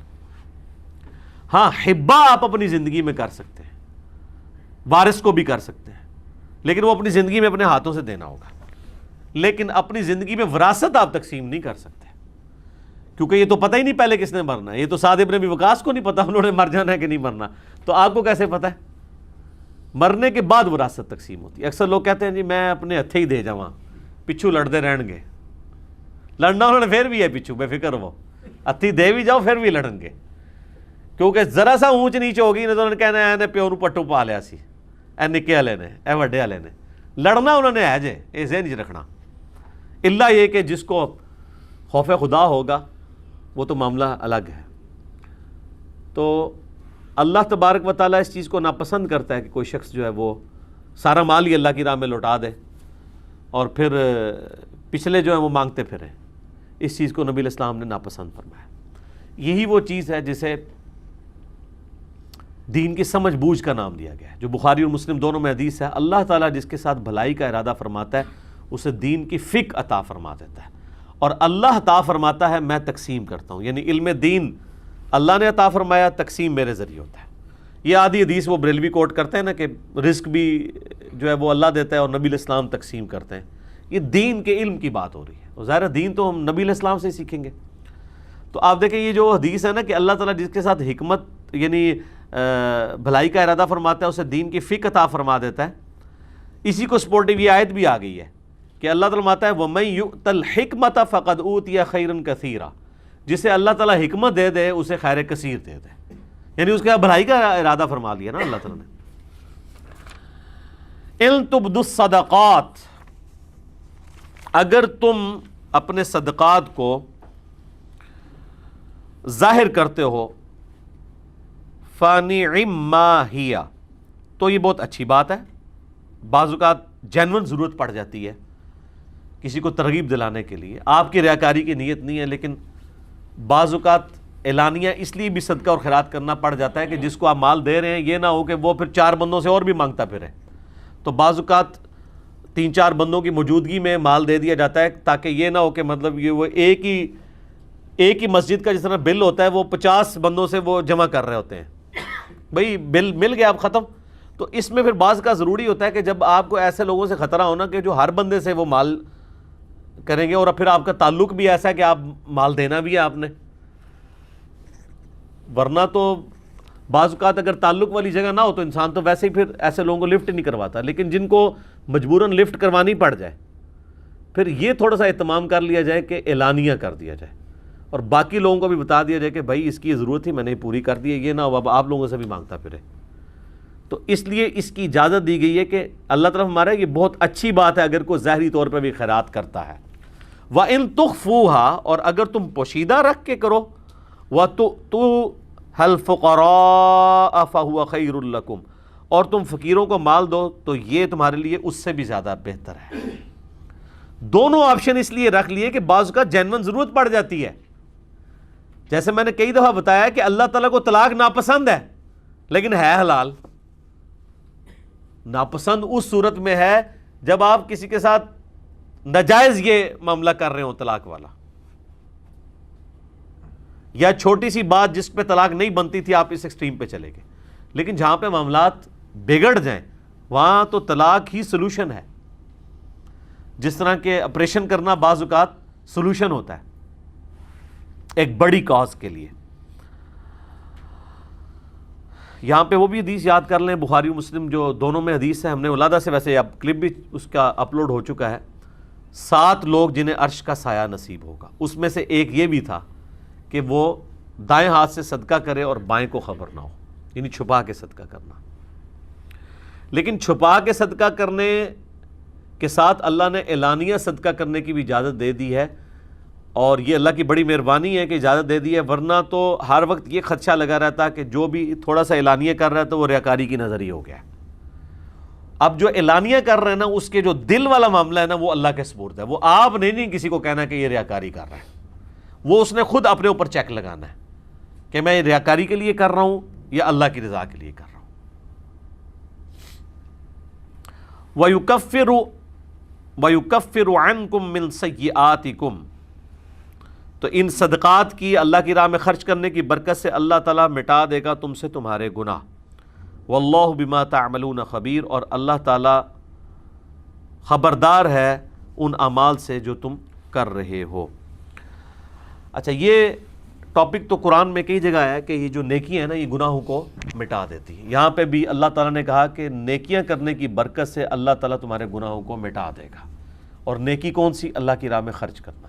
ہاں حبہ آپ اپنی زندگی میں کر سکتے ہیں, وارث کو بھی کر سکتے ہیں, لیکن وہ اپنی زندگی میں اپنے ہاتھوں سے دینا ہوگا. لیکن اپنی زندگی میں وراثت آپ تقسیم نہیں کر سکتے, کیونکہ یہ تو پتہ ہی نہیں پہلے کس نے مرنا ہے. یہ تو سعد ابن ابی وقاص کو نہیں پتا انہوں نے مر جانا ہے کہ نہیں مرنا, تو آپ کو کیسے پتہ ہے؟ مرنے کے بعد وراثت تقسیم ہوتی ہے. اکثر لوگ کہتے ہیں جی میں اپنے ہتھے ہی دے جاواں, پچھو لڑتے رہن گے. لڑنا انہوں نے پھر بھی ہے پچھو, بے فکر وہ ہتھی دے بھی جاؤ پھر بھی لڑن گے, کیونکہ ذرا سا اونچ نیچ ہوگی نا تو انہوں نے کہنا ہے اے پیو نو پٹو پا لیا سی, اے نکے والے نے, اے وڈے والے نے. لڑنا انہوں نے ہے جے, یہ ذہن چ رکھنا. اللہ یہ کہ جس کو خوف خدا ہوگا وہ تو معاملہ الگ ہے. تو اللہ تبارک و تعالیٰ اس چیز کو ناپسند کرتا ہے کہ کوئی شخص جو ہے وہ سارا مال ہی اللہ کی راہ میں لوٹا دے اور پھر پچھلے جو ہیں وہ مانگتے پھریں. اس چیز کو نبی علیہ السلام نے ناپسند فرمایا. یہی وہ چیز ہے جسے دین کی سمجھ بوجھ کا نام دیا گیا ہے, جو بخاری اور مسلم دونوں میں حدیث ہے. اللہ تعالیٰ جس کے ساتھ بھلائی کا ارادہ فرماتا ہے اسے دین کی فقہ عطا فرما دیتا ہے, اور اللہ عطا فرماتا ہے میں تقسیم کرتا ہوں. یعنی علم دین اللہ نے عطا فرمایا, تقسیم میرے ذریعے ہوتا ہے. یہ آدھی حدیث وہ بریلوی کوٹ کرتے ہیں نا کہ رزق بھی جو ہے وہ اللہ دیتا ہے اور نبی علیہ السلام تقسیم کرتے ہیں. یہ دین کے علم کی بات ہو رہی ہے, اور ظاہر دین تو ہم نبی علیہ السلام سے سیکھیں گے. تو آپ دیکھیں یہ جو حدیث ہے نا کہ اللہ تعالیٰ جس کے ساتھ حکمت یعنی بھلائی کا ارادہ فرماتا ہے اسے دین کی فقہ عطا فرما دیتا ہے. اسی کو سپورٹیو یہ آیت بھی آ گئی ہے کہ اللہ تعالیٰ فرماتا ہے وَمَن يُؤْتَ الْحِكْمَةَ فَقَدْ أُوتِيَ خَيْرًا كَثِيرًا, جسے اللہ تعالیٰ حکمت دے دے اسے خیر کثیر دے دے. یعنی اس کے بھلائی کا ارادہ فرما لیا نا اللہ تعالیٰ نے. اِن تُبْدُوا الصَّدَقَاتِ, اگر تم اپنے صدقات کو ظاہر کرتے ہو, فَنِعِمَّ مَا هِيَ, تو یہ بہت اچھی بات ہے. بعض اوقات جینون ضرورت پڑ جاتی ہے کسی کو ترغیب دلانے کے لیے, آپ کی ریاکاری کی نیت نہیں ہے, لیکن بعض اوقات اعلانیہ اس لیے بھی صدقہ اور خیرات کرنا پڑ جاتا ہے کہ جس کو آپ مال دے رہے ہیں یہ نہ ہو کہ وہ پھر 4 بندوں سے اور بھی مانگتا پھرے. تو بعض اوقات 3-4 بندوں کی موجودگی میں مال دے دیا جاتا ہے تاکہ یہ نہ ہو کہ مطلب یہ وہ ایک ہی مسجد کا جس طرح بل ہوتا ہے وہ 50 بندوں سے وہ جمع کر رہے ہوتے ہیں. بھئی بل مل گیا اب ختم. تو اس میں پھر بعض کا ضروری ہوتا ہے کہ جب آپ کو ایسے لوگوں سے خطرہ ہونا کہ جو ہر بندے سے وہ مال کریں گے, اور پھر آپ کا تعلق بھی ایسا ہے کہ آپ مال دینا بھی ہے آپ نے, ورنہ تو بعض اوقات اگر تعلق والی جگہ نہ ہو تو انسان تو ویسے ہی پھر ایسے لوگوں کو لفٹ نہیں کرواتا. لیکن جن کو مجبوراً لفٹ کروانی پڑ جائے پھر یہ تھوڑا سا اہتمام کر لیا جائے کہ اعلانیہ کر دیا جائے, اور باقی لوگوں کو بھی بتا دیا جائے کہ بھائی اس کی ضرورت تھی میں نے پوری کر دی ہے, یہ نہ ہو اب آپ لوگوں سے بھی مانگتا پھرے. تو اس لیے اس کی اجازت دی گئی ہے کہ اللہ طرف ہمارا یہ بہت اچھی بات ہے اگر کوئی ظاہری طور پہ بھی خیرات کرتا ہے. وَإِن تُخْفُوهَا, اور اگر تم پوشیدہ رکھ کے کرو, وَتُؤْتُوهَا الْفُقَرَاءَ فَهُوَ خَيْرٌ لَكُمْ, اور تم فقیروں کو مال دو تو یہ تمہارے لیے اس سے بھی زیادہ بہتر ہے. دونوں آپشن اس لیے رکھ لیے کہ بعض کا جینون ضرورت پڑ جاتی ہے. جیسے میں نے کئی دفعہ بتایا کہ اللہ تعالیٰ کو طلاق ناپسند ہے لیکن ہے حلال. ناپسند اس صورت میں ہے جب آپ کسی کے ساتھ ناجائز یہ معاملہ کر رہے ہوں طلاق والا, یا چھوٹی سی بات جس پہ طلاق نہیں بنتی تھی آپ اس ایکسٹریم پہ چلے گئے. لیکن جہاں پہ معاملات بگڑ جائیں وہاں تو طلاق ہی سلوشن ہے. جس طرح کہ آپریشن کرنا بعض اوقات سلوشن ہوتا ہے ایک بڑی کاز کے لیے. یہاں پہ وہ بھی حدیث یاد کر لیں, بخاری و مسلم جو دونوں میں حدیث ہے, ہم نے علادہ سے ویسے اب کلپ بھی اس کا اپلوڈ ہو چکا ہے. 7 لوگ جنہیں عرش کا سایہ نصیب ہوگا, اس میں سے ایک یہ بھی تھا کہ وہ دائیں ہاتھ سے صدقہ کرے اور بائیں کو خبر نہ ہو, یعنی چھپا کے صدقہ کرنا. لیکن چھپا کے صدقہ کرنے کے ساتھ اللہ نے اعلانیہ صدقہ کرنے کی بھی اجازت دے دی ہے, اور یہ اللہ کی بڑی مہربانی ہے کہ اجازت دے دی ہے, ورنہ تو ہر وقت یہ خدشہ لگا رہتا کہ جو بھی تھوڑا سا اعلانیہ کر رہا ہے تو وہ ریاکاری کی نظر ہی ہو گیا. اب جو اعلانیہ کر رہے ہیں نا اس کے جو دل والا معاملہ ہے نا وہ اللہ کے سپرد ہے. وہ آپ نے نہیں کسی کو کہنا کہ یہ ریاکاری کر رہا ہے, وہ اس نے خود اپنے اوپر چیک لگانا ہے کہ میں ریاکاری کے لیے کر رہا ہوں یا اللہ کی رضا کے لیے کر رہا ہوں. وَيُكَفِّرُ عَنْكُم مِّن سَيِّئَاتِكُم, تو ان صدقات کی اللہ کی راہ میں خرچ کرنے کی برکت سے اللہ تعالیٰ مٹا دے گا تم سے تمہارے گناہ. واللہ بما تعملون خبیر, اور اللہ تعالیٰ خبردار ہے ان اعمال سے جو تم کر رہے ہو. اچھا، یہ ٹاپک تو قرآن میں کئی جگہ ہے کہ یہ جو نیکیاں ہیں نا یہ گناہوں کو مٹا دیتی ہیں. یہاں پہ بھی اللہ تعالیٰ نے کہا کہ نیکیاں کرنے کی برکت سے اللہ تعالیٰ تمہارے گناہوں کو مٹا دے گا. اور نیکی کون سی؟ اللہ کی راہ میں خرچ کرنا.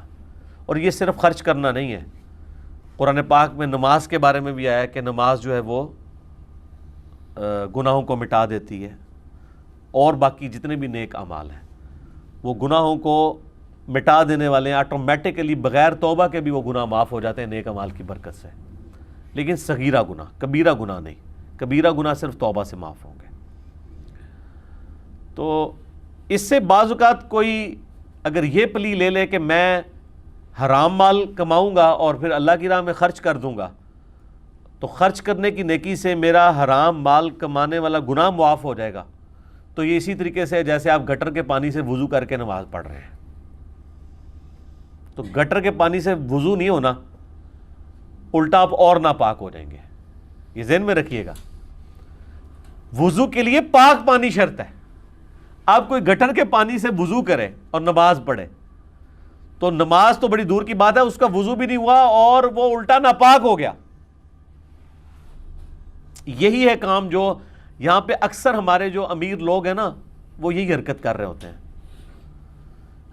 اور یہ صرف خرچ کرنا نہیں ہے، قرآن پاک میں نماز کے بارے میں بھی آیا ہے کہ نماز جو ہے وہ گناہوں کو مٹا دیتی ہے. اور باقی جتنے بھی نیک اعمال ہیں وہ گناہوں کو مٹا دینے والے ہیں. آٹومیٹکلی بغیر توبہ کے بھی وہ گناہ معاف ہو جاتے ہیں نیک اعمال کی برکت سے. لیکن صغیرہ گناہ، کبیرہ گناہ نہیں. کبیرہ گناہ صرف توبہ سے معاف ہوں گے. تو اس سے بعض اوقات کوئی اگر یہ پلی لے لے کہ میں حرام مال کماؤں گا اور پھر اللہ کی راہ میں خرچ کر دوں گا، تو خرچ کرنے کی نیکی سے میرا حرام مال کمانے والا گناہ معاف ہو جائے گا، تو یہ اسی طریقے سے جیسے آپ گٹر کے پانی سے وضو کر کے نماز پڑھ رہے ہیں. تو گٹر کے پانی سے وضو نہیں ہونا، الٹا آپ اور ناپاک ہو جائیں گے. یہ ذہن میں رکھیے گا، وضو کے لیے پاک پانی شرط ہے. آپ کوئی گٹر کے پانی سے وضو کرے اور نماز پڑھے تو نماز تو بڑی دور کی بات ہے، اس کا وضو بھی نہیں ہوا اور وہ الٹا ناپاک ہو گیا. یہی ہے کام جو یہاں پہ اکثر ہمارے جو امیر لوگ ہیں نا وہ یہی حرکت کر رہے ہوتے ہیں.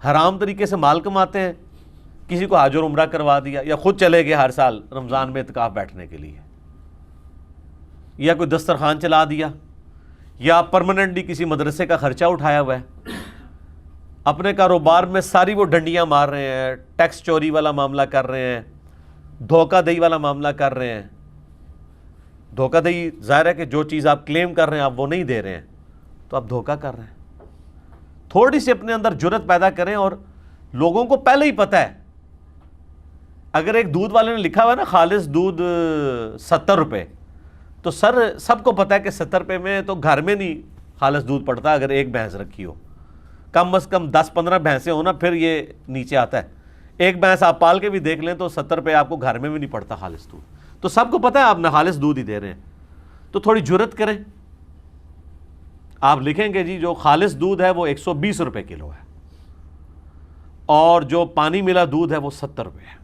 حرام طریقے سے مال کماتے ہیں، کسی کو حج اور عمرہ کروا دیا، یا خود چلے گئے ہر سال رمضان میں اعتکاف بیٹھنے کے لیے، یا کوئی دسترخوان چلا دیا، یا پرماننٹلی کسی مدرسے کا خرچہ اٹھایا ہوا ہے. اپنے کاروبار میں ساری وہ ڈنڈیاں مار رہے ہیں، ٹیکس چوری والا معاملہ کر رہے ہیں، دھوکہ دہی والا معاملہ کر رہے ہیں. دھوکہ دہی ظاہر ہے کہ جو چیز آپ کلیم کر رہے ہیں آپ وہ نہیں دے رہے ہیں تو آپ دھوکہ کر رہے ہیں. تھوڑی سی اپنے اندر جرت پیدا کریں. اور لوگوں کو پہلے ہی پتہ ہے، اگر ایک دودھ والے نے لکھا ہوا ہے نا خالص دودھ 70 روپے، تو سب کو پتہ ہے کہ 70 روپے میں تو گھر میں نہیں خالص دودھ پڑتا. اگر ایک بھینس رکھی ہو، کم از کم 10-15 بھینسیں ہو نا پھر یہ نیچے آتا ہے. ایک بھینس آپ پال کے بھی دیکھ لیں تو 70 روپے آپ کو گھر میں بھی نہیں پڑتا خالص دودھ. تو سب کو پتہ ہے آپ نہ خالص دودھ ہی دے رہے ہیں. تو تھوڑی جرت کریں. آپ لکھیں گے جی جو خالص دودھ ہے وہ 120 روپے کلو ہے اور جو پانی ملا دودھ ہے وہ 70 روپے ہے.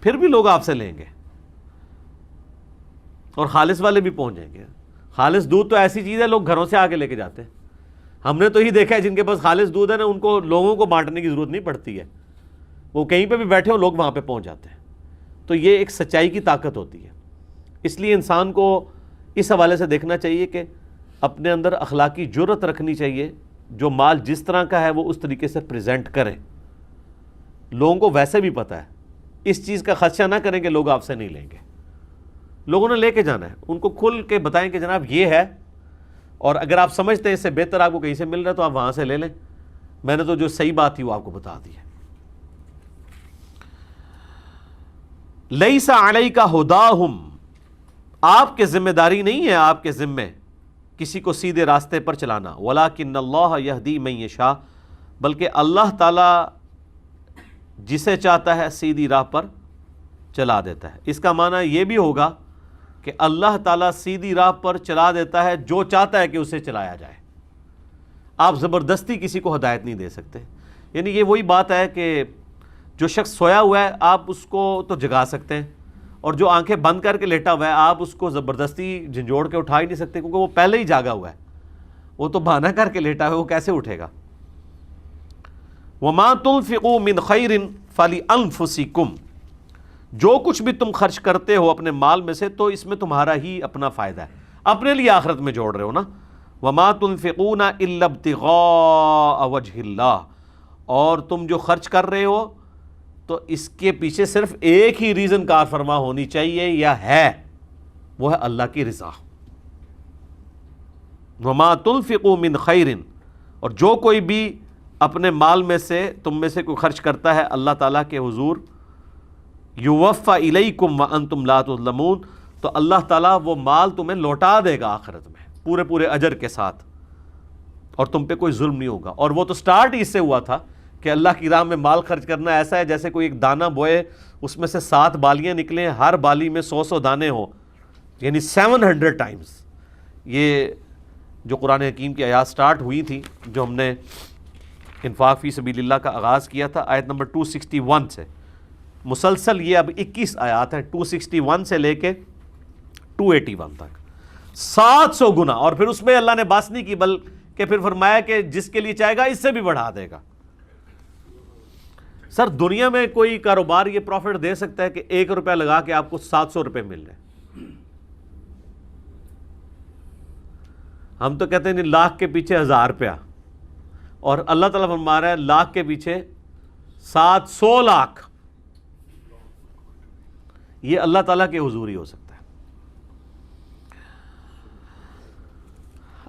پھر بھی لوگ آپ سے لیں گے اور خالص والے بھی پہنچ جائیں گے. خالص دودھ تو ایسی چیز ہے لوگ گھروں سے آگے لے کے جاتے ہیں. ہم نے تو ہی دیکھا ہے جن کے پاس خالص دودھ ہے نا ان کو لوگوں کو بانٹنے کی ضرورت نہیں پڑتی ہے، وہ کہیں پہ بھی بیٹھے ہو لوگ وہاں پہ پہنچ جاتے ہیں. تو یہ ایک سچائی کی طاقت ہوتی ہے. اس لیے انسان کو اس حوالے سے دیکھنا چاہیے کہ اپنے اندر اخلاقی جرت رکھنی چاہیے. جو مال جس طرح کا ہے وہ اس طریقے سے پریزنٹ کریں. لوگوں کو ویسے بھی پتہ ہے، اس چیز کا خدشہ نہ کریں کہ لوگ آپ سے نہیں لیں گے. لوگوں نے لے کے جانا ہے. ان کو کھل کے بتائیں کہ جناب یہ ہے، اور اگر آپ سمجھتے ہیں اس سے بہتر آپ کو کہیں سے مل رہا ہے تو آپ وہاں سے لے لیں. میں نے تو جو صحیح بات تھی وہ آپ کو بتا دی ہے. لیس علیک ھداھم، آپ کے ذمہ داری نہیں ہے، آپ کے ذمے کسی کو سیدھے راستے پر چلانا. ولکن اللہ یہدی من یشاء، بلکہ اللہ تعالی جسے چاہتا ہے سیدھی راہ پر چلا دیتا ہے. اس کا معنی یہ بھی ہوگا کہ اللہ تعالیٰ سیدھی راہ پر چلا دیتا ہے جو چاہتا ہے کہ اسے چلایا جائے. آپ زبردستی کسی کو ہدایت نہیں دے سکتے. یعنی یہ وہی بات ہے کہ جو شخص سویا ہوا ہے آپ اس کو تو جگا سکتے ہیں، اور جو آنکھیں بند کر کے لیٹا ہوا ہے آپ اس کو زبردستی جھنجھوڑ کے اٹھا ہی نہیں سکتے، کیونکہ وہ پہلے ہی جاگا ہوا ہے. وہ تو بہانہ کر کے لیٹا ہوا ہے، وہ کیسے اٹھے گا. وَمَا تُنْفِقُوا مِنْ خَيْرٍ فَلِأَنفُسِكُمْ، جو کچھ بھی تم خرچ کرتے ہو اپنے مال میں سے تو اس میں تمہارا ہی اپنا فائدہ ہے، اپنے لیے آخرت میں جوڑ رہے ہو نا. وَمَا تُنْفِقُونَ إِلَّا ابْتِغَاءَ وَجْهِ اللَّهِ، اور تم جو خرچ کر رہے ہو تو اس کے پیچھے صرف ایک ہی ریزن کار فرما ہونی چاہیے یا ہے، وہ ہے اللہ کی رضا. وَمَا تُنْفِقُوا مِنْ خَيْرٍ، اور جو کوئی بھی اپنے مال میں سے تم میں سے کوئی خرچ کرتا ہے اللہ تعالیٰ کے حضور، یوفیٰ الیکم وانتم لا تظلمون، تو اللہ تعالیٰ وہ مال تمہیں لوٹا دے گا آخرت میں پورے اجر کے ساتھ، اور تم پہ کوئی ظلم نہیں ہوگا. اور وہ تو سٹارٹ ہی اس سے ہوا تھا کہ اللہ کی راہ میں مال خرچ کرنا ایسا ہے جیسے کوئی ایک دانہ بوئے، اس میں سے 7 بالیاں نکلیں، ہر بالی میں 100 دانے ہوں، یعنی 700 ٹائمز. یہ جو قرآن حکیم کی آیات سٹارٹ ہوئی تھی، جو ہم نے انفاق فی سبیل اللہ کا آغاز کیا تھا آیت نمبر 261 سے، مسلسل یہ اب 21 آیات ہیں 261 سے لے کے 281 تک 700 گنا، اور پھر اس میں اللہ نے بس نہیں کی بلکہ پھر فرمایا کہ جس کے لیے چاہے گا اس سے بھی بڑھا دے گا۔ سر دنیا میں کوئی کاروبار یہ پروفٹ دے سکتا ہے کہ 1 روپیہ لگا کے آپ کو 700 روپے مل رہے ہیں؟ ہم تو کہتے ہیں نہیں لاکھ کے پیچھے 1000 روپیہ، اور اللہ تعالیٰ فرما رہا ہے لاکھ کے پیچھے 700 لاکھ۔ یہ اللہ تعالیٰ کے حضور ہی ہو سکتا ہے۔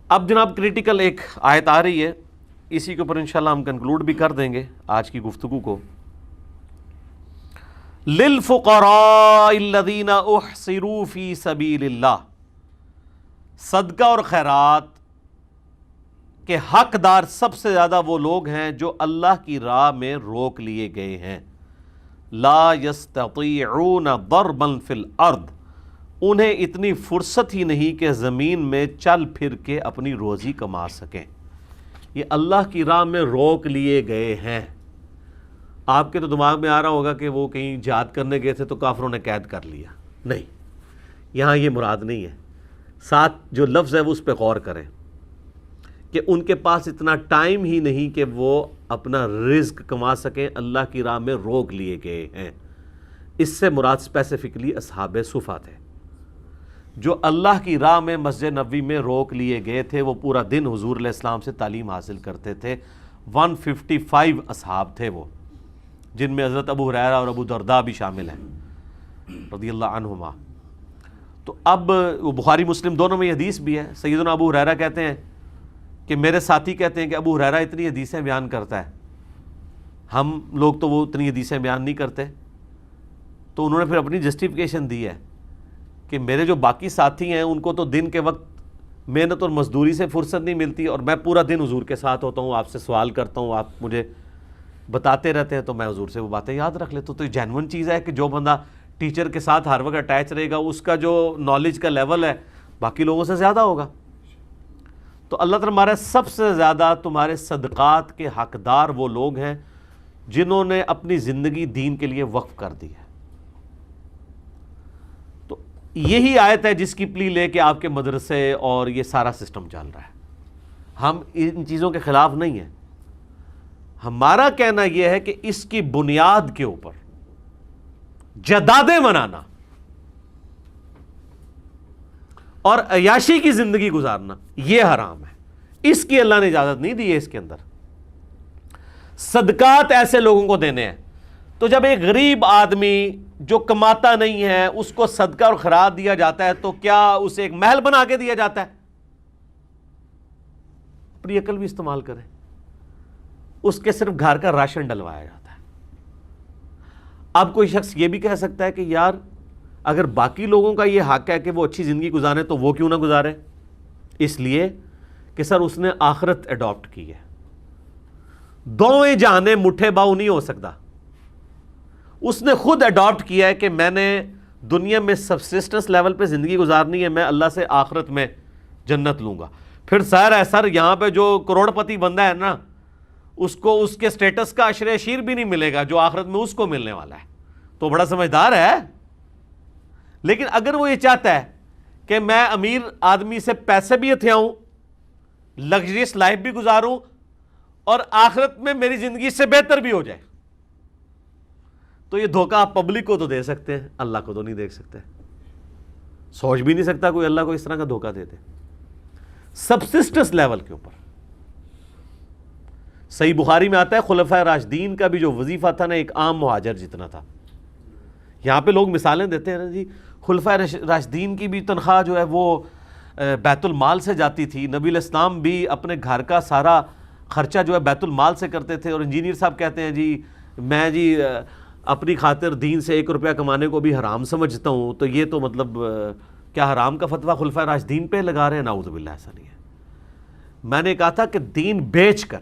اب جناب کریٹیکل ایک آیت آ رہی ہے، اسی کے اوپر انشاءاللہ ہم کنکلوڈ بھی کر دیں گے آج کی گفتگو کو۔ للفقراء الذین احصروا فی سبیل اللہ، صدقہ اور خیرات کے حقدار سب سے زیادہ وہ لوگ ہیں جو اللہ کی راہ میں روک لیے گئے ہیں۔ لا یستطیعون ضربا فی الارض، انہیں اتنی فرصت ہی نہیں کہ زمین میں چل پھر کے اپنی روزی کما سکیں۔ یہ اللہ کی راہ میں روک لیے گئے ہیں۔ آپ کے تو دماغ میں آ رہا ہوگا کہ وہ کہیں جہاد کرنے گئے تھے تو کافروں نے قید کر لیا، نہیں، یہاں یہ مراد نہیں ہے۔ ساتھ جو لفظ ہے وہ اس پہ غور کریں کہ ان کے پاس اتنا ٹائم ہی نہیں کہ وہ اپنا رزق کما سکیں، اللہ کی راہ میں روک لیے گئے ہیں۔ اس سے مراد اسپیسیفکلی اصحاب صفہ تھے جو اللہ کی راہ میں مسجد نبوی میں روک لیے گئے تھے۔ وہ پورا دن حضور علیہ السلام سے تعلیم حاصل کرتے تھے۔ 155 اصحاب تھے وہ، جن میں حضرت ابو ہریرہ اور ابو درداء بھی شامل ہیں رضی اللہ عنہما۔ تو اب وہ بخاری مسلم دونوں میں یہ حدیث بھی ہے۔ سیدنا ابو ہریرہ کہتے ہیں کہ میرے ساتھی کہتے ہیں کہ ابو ہریرہ اتنی حدیثیں بیان کرتا ہے، ہم لوگ تو وہ اتنی حدیثیں بیان نہیں کرتے۔ تو انہوں نے پھر اپنی جسٹیفیکیشن دی ہے کہ میرے جو باقی ساتھی ہیں ان کو تو دن کے وقت محنت اور مزدوری سے فرصت نہیں ملتی، اور میں پورا دن حضور کے ساتھ ہوتا ہوں، آپ سے سوال کرتا ہوں، آپ مجھے بتاتے رہتے ہیں، تو میں حضور سے وہ باتیں یاد رکھ لیتا ہوں۔ تو یہ جینون چیز ہے کہ جو بندہ ٹیچر کے ساتھ ہر وقت اٹیچ رہے گا اس کا جو نالج کا لیول ہے باقی لوگوں سے زیادہ ہوگا۔ تو اللہ تعالیٰ ہمارا سب سے زیادہ تمہارے صدقات کے حقدار وہ لوگ ہیں جنہوں نے اپنی زندگی دین کے لیے وقف کر دی ہے۔ تو یہی آیت ہے جس کی پلی لے کے آپ کے مدرسے اور یہ سارا سسٹم چل رہا ہے۔ ہم ان چیزوں کے خلاف نہیں ہیں، ہمارا کہنا یہ ہے کہ اس کی بنیاد کے اوپر جدادیں منانا اور عیاشی کی زندگی گزارنا یہ حرام ہے، اس کی اللہ نے اجازت نہیں دی ہے۔ اس کے اندر صدقات ایسے لوگوں کو دینے ہیں، تو جب ایک غریب آدمی جو کماتا نہیں ہے اس کو صدقہ اور خیرات دیا جاتا ہے تو کیا اسے ایک محل بنا کے دیا جاتا ہے؟ اپنی عقل بھی استعمال کریں، اس کے صرف گھر کا راشن ڈلوایا جاتا ہے۔ اب کوئی شخص یہ بھی کہہ سکتا ہے کہ یار اگر باقی لوگوں کا یہ حق ہے کہ وہ اچھی زندگی گزاریں تو وہ کیوں نہ گزارے؟ اس لیے کہ سر اس نے آخرت اڈاپٹ کی ہے۔ دوویں جہانے مٹھے باؤ نہیں ہو سکتا۔ اس نے خود اڈاپٹ کیا ہے کہ میں نے دنیا میں سبسسٹنس لیول پہ زندگی گزارنی ہے، میں اللہ سے آخرت میں جنت لوں گا۔ پھر سر ہے سر یہاں پہ جو کروڑ پتی بندہ ہے نا اس کو اس کے سٹیٹس کا عشر عشیر بھی نہیں ملے گا جو آخرت میں اس کو ملنے والا ہے، تو بڑا سمجھدار ہے۔ لیکن اگر وہ یہ چاہتا ہے کہ میں امیر آدمی سے پیسے بھی ہتھیاؤں، لگژریس لائف بھی گزاروں اور آخرت میں میری زندگی سے بہتر بھی ہو جائے، تو یہ دھوکہ آپ پبلک کو تو دے سکتے ہیں، اللہ کو تو نہیں دے سکتے۔ سوچ بھی نہیں سکتا کوئی اللہ کو اس طرح کا دھوکہ دے دے سبسسٹنس لیول کے اوپر۔ صحیح بخاری میں آتا ہے خلفائے راشدین کا بھی جو وظیفہ تھا نا ایک عام مہاجر جتنا تھا۔ یہاں پہ لوگ مثالیں دیتے ہیں نا جی، خلفائے راشدین کی بھی تنخواہ جو ہے وہ بیت المال سے جاتی تھی، نبی علیہ السلام بھی اپنے گھر کا سارا خرچہ جو ہے بیت المال سے کرتے تھے، اور انجینئر صاحب کہتے ہیں جی میں جی اپنی خاطر دین سے 1 روپیہ کمانے کو بھی حرام سمجھتا ہوں، تو یہ تو مطلب کیا حرام کا فتویٰ خلفائے راشدین پہ لگا رہے ہیں؟ نعوذ باللہ، ایسا نہیں ہے۔ میں نے کہا تھا کہ دین بیچ کر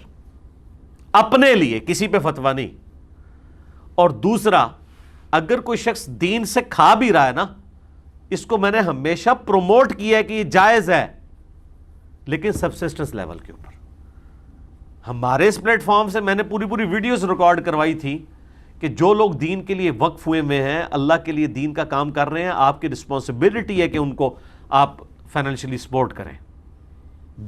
اپنے لیے کسی پہ فتویٰ نہیں، اور دوسرا اگر کوئی شخص دین سے کھا بھی رہا ہے نا، اس کو میں نے ہمیشہ پروموٹ کیا ہے کہ یہ جائز ہے، لیکن سبسسٹنس لیول کے اوپر۔ ہمارے اس پلیٹ فارم سے میں نے پوری ویڈیوز ریکارڈ کروائی تھی کہ جو لوگ دین کے لیے وقف ہوئے ہوئے ہیں، اللہ کے لیے دین کا کام کر رہے ہیں، آپ کی رسپانسبلٹی ہے کہ ان کو آپ فائنینشلی سپورٹ کریں.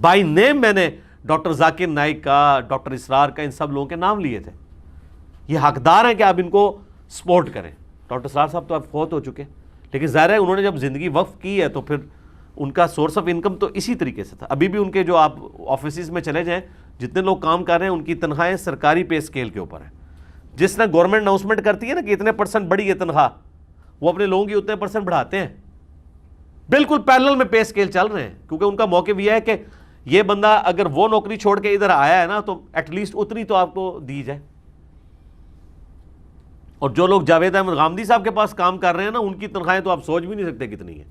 بائی نیم میں نے ڈاکٹر ذاکر نائک کا، ڈاکٹر اسرار کا، ان سب لوگوں کے نام لیے تھے. یہ حقدار ہیں کہ آپ ان کو سپورٹ کریں. ڈاکٹر اسرار صاحب تو اب فوت ہو چکے، لیکن ظاہر ہے انہوں نے جب زندگی وقف کی ہے تو پھر ان کا سورس آف انکم تو اسی طریقے سے تھا. ابھی بھی ان کے جو آپ آفیسز میں چلے جائیں، جتنے لوگ کام کر رہے ہیں ان کی تنخواہیں سرکاری پے اسکیل کے اوپر ہیں. جس طرح گورنمنٹ اناؤنسمنٹ کرتی ہے نا کہ اتنے % بڑھی ہے تنخواہ، وہ اپنے لوگوں کی اتنے % بڑھاتے ہیں. بالکل پیرلل میں پے اسکیل چل رہے ہیں، کیونکہ ان کا موقف یہ ہے کہ یہ بندہ اگر وہ نوکری چھوڑ کے ادھر آیا ہے نا تو ایٹ لیسٹ اتنی تو آپ کو دی جائے. اور جو لوگ جاوید احمد غامدی صاحب کے پاس کام کر رہے ہیں نا، ان کی تنخواہیں تو آپ سوچ بھی نہیں سکتے کتنی ہیں.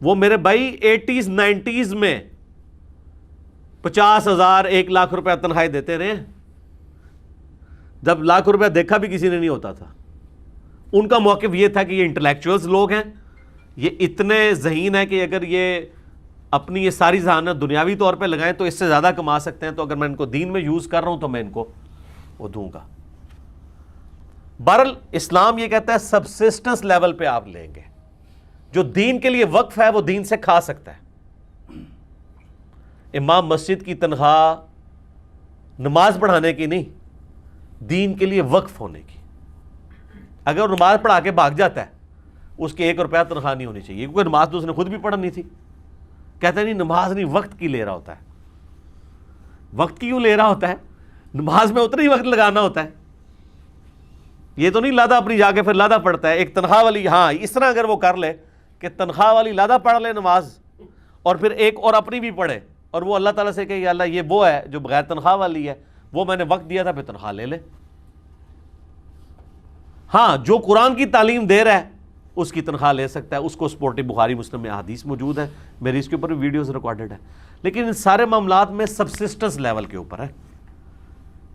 وہ میرے بھائی 80s 90s میں 50,000 1 لاکھ روپیہ تنخواہیں دیتے رہے، جب لاکھ روپیہ دیکھا بھی کسی نے نہیں ہوتا تھا. ان کا موقف یہ تھا کہ یہ انٹلیکچوئلز لوگ ہیں، یہ اتنے ذہین ہیں کہ اگر یہ اپنی یہ ساری ذہانت دنیاوی طور پہ لگائیں تو اس سے زیادہ کما سکتے ہیں، تو اگر میں ان کو دین میں یوز کر رہا ہوں تو میں ان کو وہ دوں گا. بہرحال اسلام یہ کہتا ہے سبسسٹنس لیول پہ آپ لیں گے. جو دین کے لیے وقف ہے وہ دین سے کھا سکتا ہے. امام مسجد کی تنخواہ نماز پڑھانے کی نہیں، دین کے لیے وقف ہونے کی. اگر نماز پڑھا کے بھاگ جاتا ہے، اس کے 1 روپیہ تنخواہ نہیں ہونی چاہیے، کیونکہ نماز تو اس نے خود بھی پڑھنی تھی. کہتے ہیں نہیں نماز نہیں، وقت کی لے رہا ہوتا ہے. وقت کی کیوں لے رہا ہوتا ہے؟ نماز میں اتنا ہی وقت لگانا ہوتا ہے. یہ تو نہیں لادا اپنی جا کے پھر لادا پڑھتا ہے. ایک تنخواہ والی، ہاں اس طرح اگر وہ کر لے کہ تنخواہ والی لادا پڑھ لے نماز، اور پھر ایک اور اپنی بھی پڑھے، اور وہ اللہ تعالیٰ سے کہ یا اللہ یہ وہ ہے جو بغیر تنخواہ والی ہے، وہ میں نے وقت دیا تھا، پھر تنخواہ لے لے. ہاں جو قرآن کی تعلیم دے رہا ہے اس کی تنخواہ لے سکتا ہے، اس کو سپورٹی بخاری مسلم میں احادیث موجود ہے، میری اس کے اوپر بھی ویڈیوز ریکارڈڈ ہے. لیکن ان سارے معاملات میں سبسسٹنس لیول کے اوپر ہے،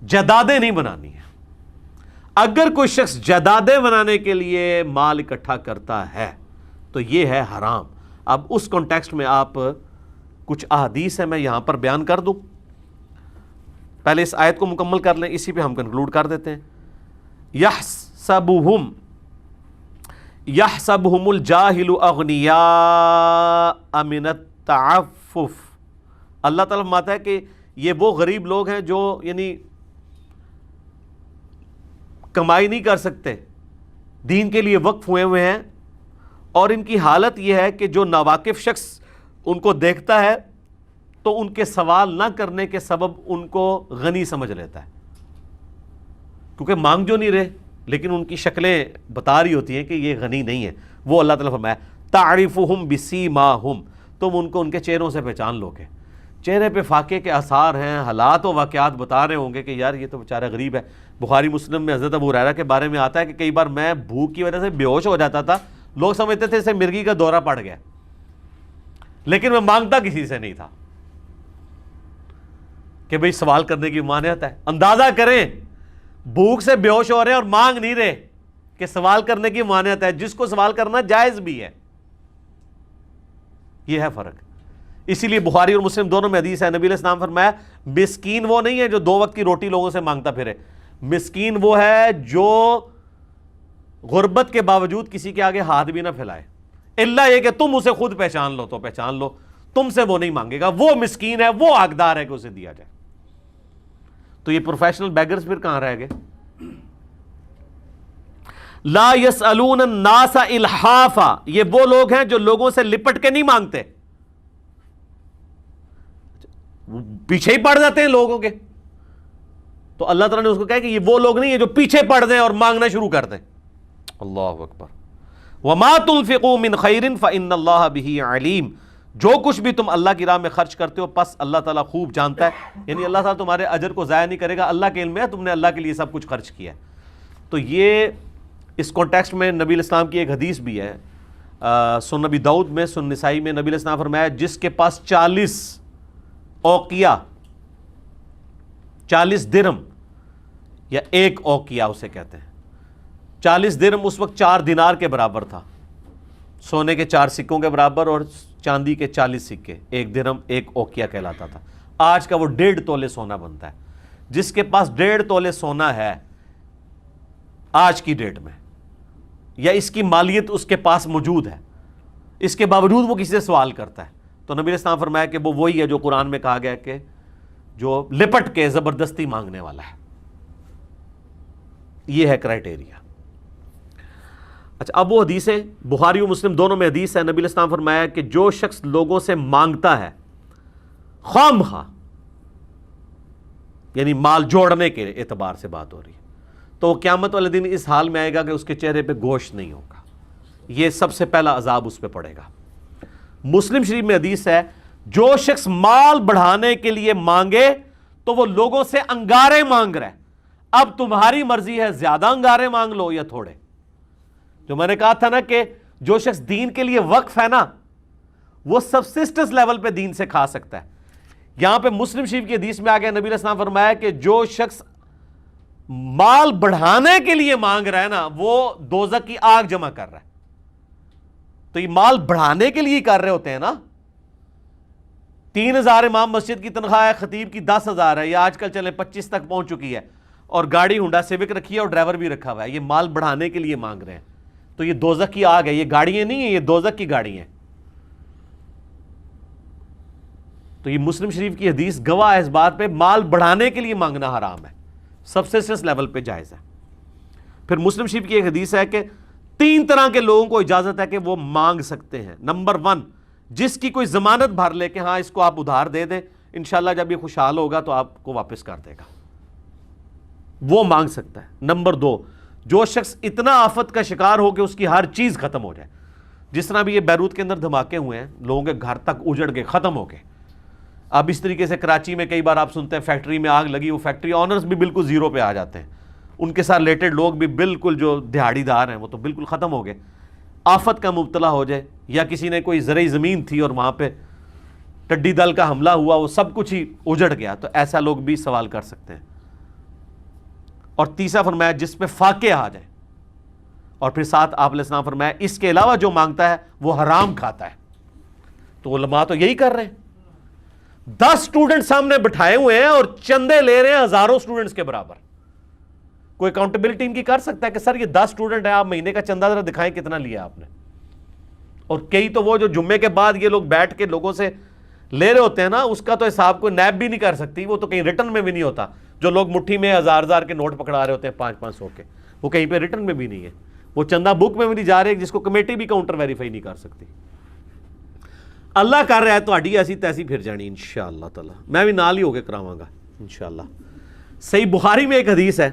جائیدادیں نہیں بنانی ہیں. اگر کوئی شخص جائیدادیں بنانے کے لیے مال اکٹھا کرتا ہے تو یہ ہے حرام. اب اس کانٹیکسٹ میں آپ کچھ احادیث ہیں میں یہاں پر بیان کر دوں. پہلے اس آیت کو مکمل کر لیں، اسی پہ ہم کنکلوڈ کر دیتے ہیں. یحسبہم الجاہل اغنیاء من التعفف. اللہ تعالیٰ فرماتا ہے کہ یہ وہ غریب لوگ ہیں جو یعنی کمائی نہیں کر سکتے، دین کے لیے وقف ہوئے ہوئے ہیں، اور ان کی حالت یہ ہے کہ جو ناواقف شخص ان کو دیکھتا ہے تو ان کے سوال نہ کرنے کے سبب ان کو غنی سمجھ لیتا ہے، کیونکہ مانگ جو نہیں رہے لیکن ان کی شکلیں بتا رہی ہوتی ہیں کہ یہ غنی نہیں ہے. وہ اللہ تعالیٰ فرمایا تعرفہم بسیماہم، تم ان کو ان کے چہروں سے پہچان لو گے. چہرے پہ فاقے کے آثار ہیں، حالات و واقعات بتا رہے ہوں گے کہ یار یہ تو بیچارہ غریب ہے. بخاری مسلم میں حضرت ابو ہریرہ کے بارے میں آتا ہے کہ کئی بار میں بھوک کی وجہ سے بے ہوش ہو جاتا تھا، لوگ سمجھتے تھے اسے مرگی کا دورہ پڑ گیا، لیکن میں مانگتا کسی سے نہیں تھا کہ بھئی سوال کرنے کی ممانعت ہے. اندازہ کریں بھوک سے بے ہوش ہو رہے ہیں اور مانگ نہیں رہے کہ سوال کرنے کی ممانعت ہے، جس کو سوال کرنا جائز بھی ہے. یہ ہے فرق. اسی لیے بخاری اور مسلم دونوں میں حدیث ہے، نبی علیہ السلام فرمایا مسکین وہ نہیں ہے جو 2 وقت کی روٹی لوگوں سے مانگتا پھرے، مسکین وہ ہے جو غربت کے باوجود کسی کے آگے ہاتھ بھی نہ پھیلائے، الا یہ کہ تم اسے خود پہچان لو تو پہچان لو، تم سے وہ نہیں مانگے گا، وہ مسکین ہے، وہ حقدار ہے کہ اسے دیا جائے. تو یہ پروفیشنل بیگرز پھر کہاں رہ گئے؟ لا یسألون الناس الحافا، یہ وہ لوگ ہیں جو لوگوں سے لپٹ کے نہیں مانگتے، پیچھے ہی پڑ جاتے ہیں لوگوں کے. تو اللہ تعالیٰ نے اس کو کہا کہ یہ وہ لوگ نہیں ہیں جو پیچھے پڑ دیں اور مانگنا شروع کر دیں. اللہ اکبر. وما تنفقوا من خیر فإن اللہ بہ علیم، جو کچھ بھی تم اللہ کی راہ میں خرچ کرتے ہو پس اللہ تعالیٰ خوب جانتا ہے. یعنی اللہ تعالیٰ تمہارے اجر کو ضائع نہیں کرے گا، اللہ کے علم ہے تم نے اللہ کے لیے سب کچھ خرچ کیا ہے. تو یہ اس کانٹیکسٹ میں نبی علیہ السلام کی ایک حدیث بھی ہے، سنن نبی داؤد میں، سنن نسائی میں. نبی علیہ السلام فرمایا جس کے پاس 40 اوقیہ، 40 درہم یا 1 اوقیہ اسے کہتے ہیں، 40 درہم اس وقت 4 دینار کے برابر تھا، سونے کے 4 سکوں کے برابر، اور چاندی کے 40 سکے، 1 درہم 1 اوقیہ کہلاتا تھا. آج کا وہ 1.5 تولے سونا بنتا ہے. جس کے پاس 1.5 تولے سونا ہے آج کی ڈیٹ میں، یا اس کی مالیت اس کے پاس موجود ہے، اس کے باوجود وہ کسی سے سوال کرتا ہے، تو نبی علیہ السلام فرمایا کہ وہ وہی ہے جو قرآن میں کہا گیا کہ جو لپٹ کے زبردستی مانگنے والا ہے. یہ ہے کرائٹیریا. اچھا، اب وہ حدیث ہے بخاری و مسلم دونوں میں حدیث ہے. نبی علیہ السلام فرمایا کہ جو شخص لوگوں سے مانگتا ہے خواہ مخواہ، یعنی مال جوڑنے کے اعتبار سے بات ہو رہی ہے، تو وہ قیامت والے دن اس حال میں آئے گا کہ اس کے چہرے پہ گوشت نہیں ہوگا. یہ سب سے پہلا عذاب اس پہ پڑے گا. مسلم شریف میں حدیث ہے جو شخص مال بڑھانے کے لیے مانگے تو وہ لوگوں سے انگارے مانگ رہا ہے. اب تمہاری مرضی ہے، زیادہ انگارے مانگ لو یا تھوڑے. جو میں نے کہا تھا نا کہ جو شخص دین کے لیے وقف ہے نا، وہ سبسسٹنس لیول پہ دین سے کھا سکتا ہے. یہاں پہ مسلم شریف کی حدیث میں آ گیا، نبی علیہ السلام فرمایا کہ جو شخص مال بڑھانے کے لیے مانگ رہا ہے نا، وہ دوزخ کی آگ جمع کر رہا ہے. تو یہ مال بڑھانے کے لیے کر رہے ہوتے ہیں نا. 3,000 امام مسجد کی تنخواہ ہے، خطیب کی 10,000 ہے، یا آج کل چلے 25 تک پہنچ چکی ہے، اور گاڑی ہونڈا سیوک رکھی ہے اور ڈرائیور بھی رکھا ہوا ہے. یہ مال بڑھانے کے لیے مانگ رہے ہیں. تو یہ دوزخ کی آگ ہے. یہ گاڑیاں نہیں ہیں، یہ دوزخ کی گاڑی ہیں. تو یہ مسلم شریف کی حدیث گواہ ہے اس بات پہ، مال بڑھانے کے لیے مانگنا حرام ہے، سبسسٹنس لیول پہ جائز ہے. پھر مسلم شریف کی ایک حدیث ہے کہ 3 طرح کے لوگوں کو اجازت ہے کہ وہ مانگ سکتے ہیں. نمبر 1، جس کی کوئی ضمانت بھر لے کہ ہاں اس کو آپ ادھار دے دیں، انشاءاللہ جب یہ خوشحال ہوگا تو آپ کو واپس کر دے گا، وہ مانگ سکتا ہے. نمبر 2، جو شخص اتنا آفت کا شکار ہو کہ اس کی ہر چیز ختم ہو جائے، جس طرح بھی یہ بیروت کے اندر دھماکے ہوئے ہیں، لوگوں کے گھر تک اجڑ کے ختم ہو گئے. اب اس طریقے سے کراچی میں کئی بار آپ سنتے ہیں فیکٹری میں آگ لگی، وہ فیکٹری آنرز بھی بالکل زیرو پہ آ جاتے ہیں، ان کے ساتھ ریلیٹڈ لوگ بھی بالکل جو دہاڑی دار ہیں وہ تو بالکل ختم ہو گئے. آفت کا مبتلا ہو جائے، یا کسی نے کوئی زرعی زمین تھی اور وہاں پہ ٹڈی دل کا حملہ ہوا، وہ سب کچھ ہی اجڑ گیا، تو ایسا لوگ بھی سوال کر سکتے ہیں. اور تیسرا فرمایا جس پہ فاقے آ جائے. اور پھر ساتھ آپ علیہ السلام فرمایا اس کے علاوہ جو مانگتا ہے وہ حرام کھاتا ہے. تو علماء تو یہی کر رہے ہیں. 10 اسٹوڈنٹ سامنے بٹھائے ہوئے ہیں اور چندے لے رہے ہیں ہزاروں اسٹوڈنٹس کے برابر. کوئی اکاؤنٹیبلٹی ان کی کر سکتا ہے کہ سر یہ 10 اسٹوڈنٹ ہیں، آپ مہینے کا چندہ ذرا دکھائیں کتنا لیا آپ نے. اور کئی تو وہ جو جمعے کے بعد یہ لوگ بیٹھ کے لوگوں سے لے رہے ہوتے ہیں نا، اس کا تو حساب کوئی نیب بھی نہیں کر سکتی، وہ تو کہیں ریٹرن میں بھی نہیں ہوتا. جو لوگ مٹھی میں 1000 کے نوٹ پکڑا رہے ہوتے ہیں 500 کے، وہ کہیں پہ ریٹرن میں بھی نہیں ہے، وہ چندہ بک میں بھی نہیں جا رہے، جس کو کمیٹی بھی کاؤنٹر ویریفائی نہیں کر سکتی. اللہ کر رہا ہے تو اڈی ایسی تیسی پھر جانی انشاءاللہ تعالی. میں بھی نال ہی ہو کے کراواں گا انشاءاللہ. صحیح بخاری میں ایک حدیث ہے،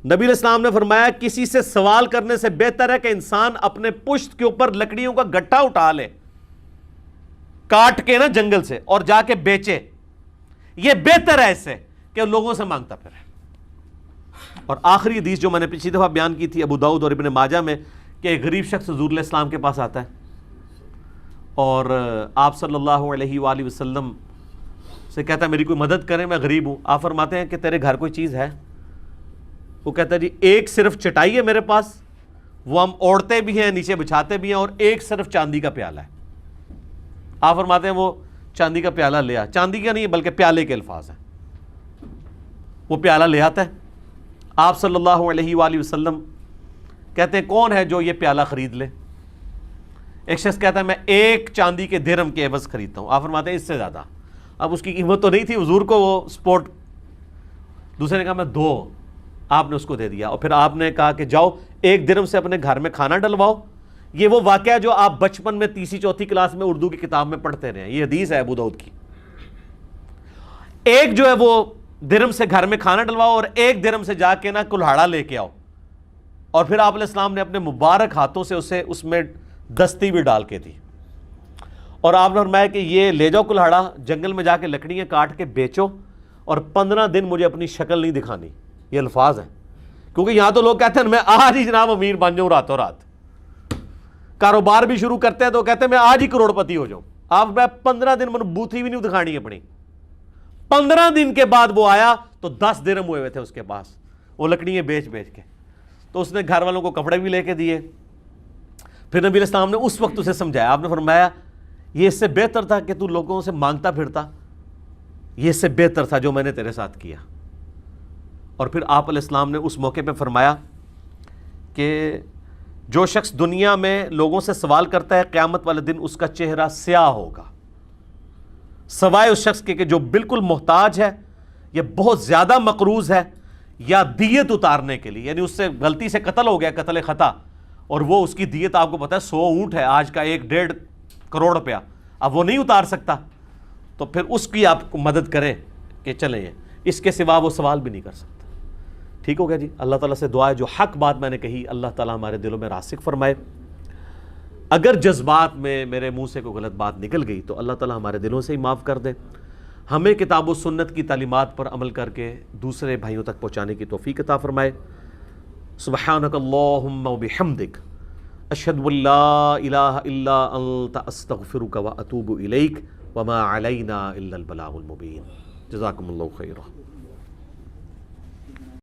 نبی علیہ السلام نے فرمایا کسی سے سوال کرنے سے بہتر ہے کہ انسان اپنے پشت کے اوپر لکڑیوں کا گٹھا اٹھا لے، کاٹ کے نا جنگل سے، اور جا کے بیچے. یہ بہتر ہے اس سے کہ لوگوں سے مانگتا پھرے. اور آخری حدیث جو میں نے پچھلی دفعہ بیان کی تھی ابو داؤد اور ابن ماجہ میں، کہ ایک غریب شخص حضور علیہ السلام کے پاس آتا ہے اور آپ صلی اللہ علیہ وآلہ وسلم سے کہتا ہے میری کوئی مدد کریں، میں غریب ہوں. آپ فرماتے ہیں کہ تیرے گھر کوئی چیز ہے؟ وہ کہتا ہے جی ایک صرف چٹائی ہے میرے پاس، وہ ہم اوڑھتے بھی ہیں، نیچے بچھاتے بھی ہیں، اور ایک صرف چاندی کا پیالہ ہے. آپ فرماتے ہیں وہ چاندی کا پیالہ لیا، چاندی کا نہیں بلکہ پیالے کے الفاظ ہیں. وہ پیالہ لے آتا ہے، آپ صلی اللہ علیہ وآلہ وسلم کہتے ہیں کون ہے جو یہ پیالہ خرید لے؟ ایک شخص کہتا ہے میں 1 چاندی کے درہم کے عوض خریدتا ہوں. آپ فرماتے ہیں اس سے زیادہ. اب اس کی قیمت تو نہیں تھی، حضور کو وہ سپورٹ. دوسرے نے کہا میں 2، آپ نے اس کو دے دیا. اور پھر آپ نے کہا کہ جاؤ 1 درہم سے اپنے گھر میں کھانا ڈلواؤ. یہ وہ واقعہ جو آپ بچپن میں 3ری 4تھی کلاس میں اردو کی کتاب میں پڑھتے رہے ہیں، یہ حدیث ہے ابو داؤد کی. ایک جو ہے وہ درہم سے گھر میں کھانا ڈلواؤ، اور 1 درہم سے جا کے نا کلہاڑا لے کے آؤ. اور پھر آپ علیہ السلام نے اپنے مبارک ہاتھوں سے اسے اس میں دستی بھی ڈال کے دی، اور آپ نے فرمایا کہ یہ لے جاؤ کلہاڑا، جنگل میں جا کے لکڑیاں کاٹ کے بیچو، اور 15 دن مجھے اپنی شکل نہیں دکھانی. یہ الفاظ ہیں. کیونکہ یہاں تو لوگ کہتے ہیں میں آج ہی جناب امیر بن جاؤں راتوں رات، کاروبار بھی شروع کرتے ہیں تو کہتے ہیں میں آج ہی کروڑ پتی ہو جاؤں. آپ میں 15 دن میں بوتھی بھی نہیں دکھانی اپنی. 15 دن کے بعد وہ آیا تو 10 درہم ہوئے تھے اس کے پاس، وہ لکڑیاں بیچ بیچ کے. تو اس نے گھر والوں کو کپڑے بھی لے کے دیے. پھر نبی علیہ السلام نے اس وقت اسے سمجھایا. آپ نے فرمایا یہ اس سے بہتر تھا کہ تو لوگوں سے مانگتا پھرتا، یہ اس سے بہتر تھا جو میں نے تیرے ساتھ کیا. اور پھر آپ علیہ السلام نے اس موقع پہ فرمایا کہ جو شخص دنیا میں لوگوں سے سوال کرتا ہے قیامت والے دن اس کا چہرہ سیاہ ہوگا، سوائے اس شخص کے کہ جو بالکل محتاج ہے یا بہت زیادہ مقروض ہے یا دیت اتارنے کے لیے، یعنی اس سے غلطی سے قتل ہو گیا، قتل خطا، اور وہ اس کی دیت آپ کو پتہ ہے 100 اونٹ ہے آج کا 1.5 کروڑ روپیہ، اب وہ نہیں اتار سکتا، تو پھر اس کی آپ کو مدد کریں کہ چلیں، اس کے سوا وہ سوال بھی نہیں کر سکتا۔ ٹھیک ہو گیا جی؟ اللہ تعالیٰ سے دعا ہے جو حق بات میں نے کہی اللہ تعالیٰ ہمارے دلوں میں راسخ فرمائے، اگر جذبات میں میرے منہ سے کوئی غلط بات نکل گئی تو اللہ تعالیٰ ہمارے دلوں سے ہی معاف کر دے، ہمیں کتاب و سنت کی تعلیمات پر عمل کر کے دوسرے بھائیوں تک پہنچانے کی توفیق عطا فرمائے۔ سبحانک اللہم و بحمدک، اشہد ان لا الہ الا انت، استغفرک و اتوب الیک، وما علینا الا البلاغ المبین۔ جزاکم اللہ خیرا۔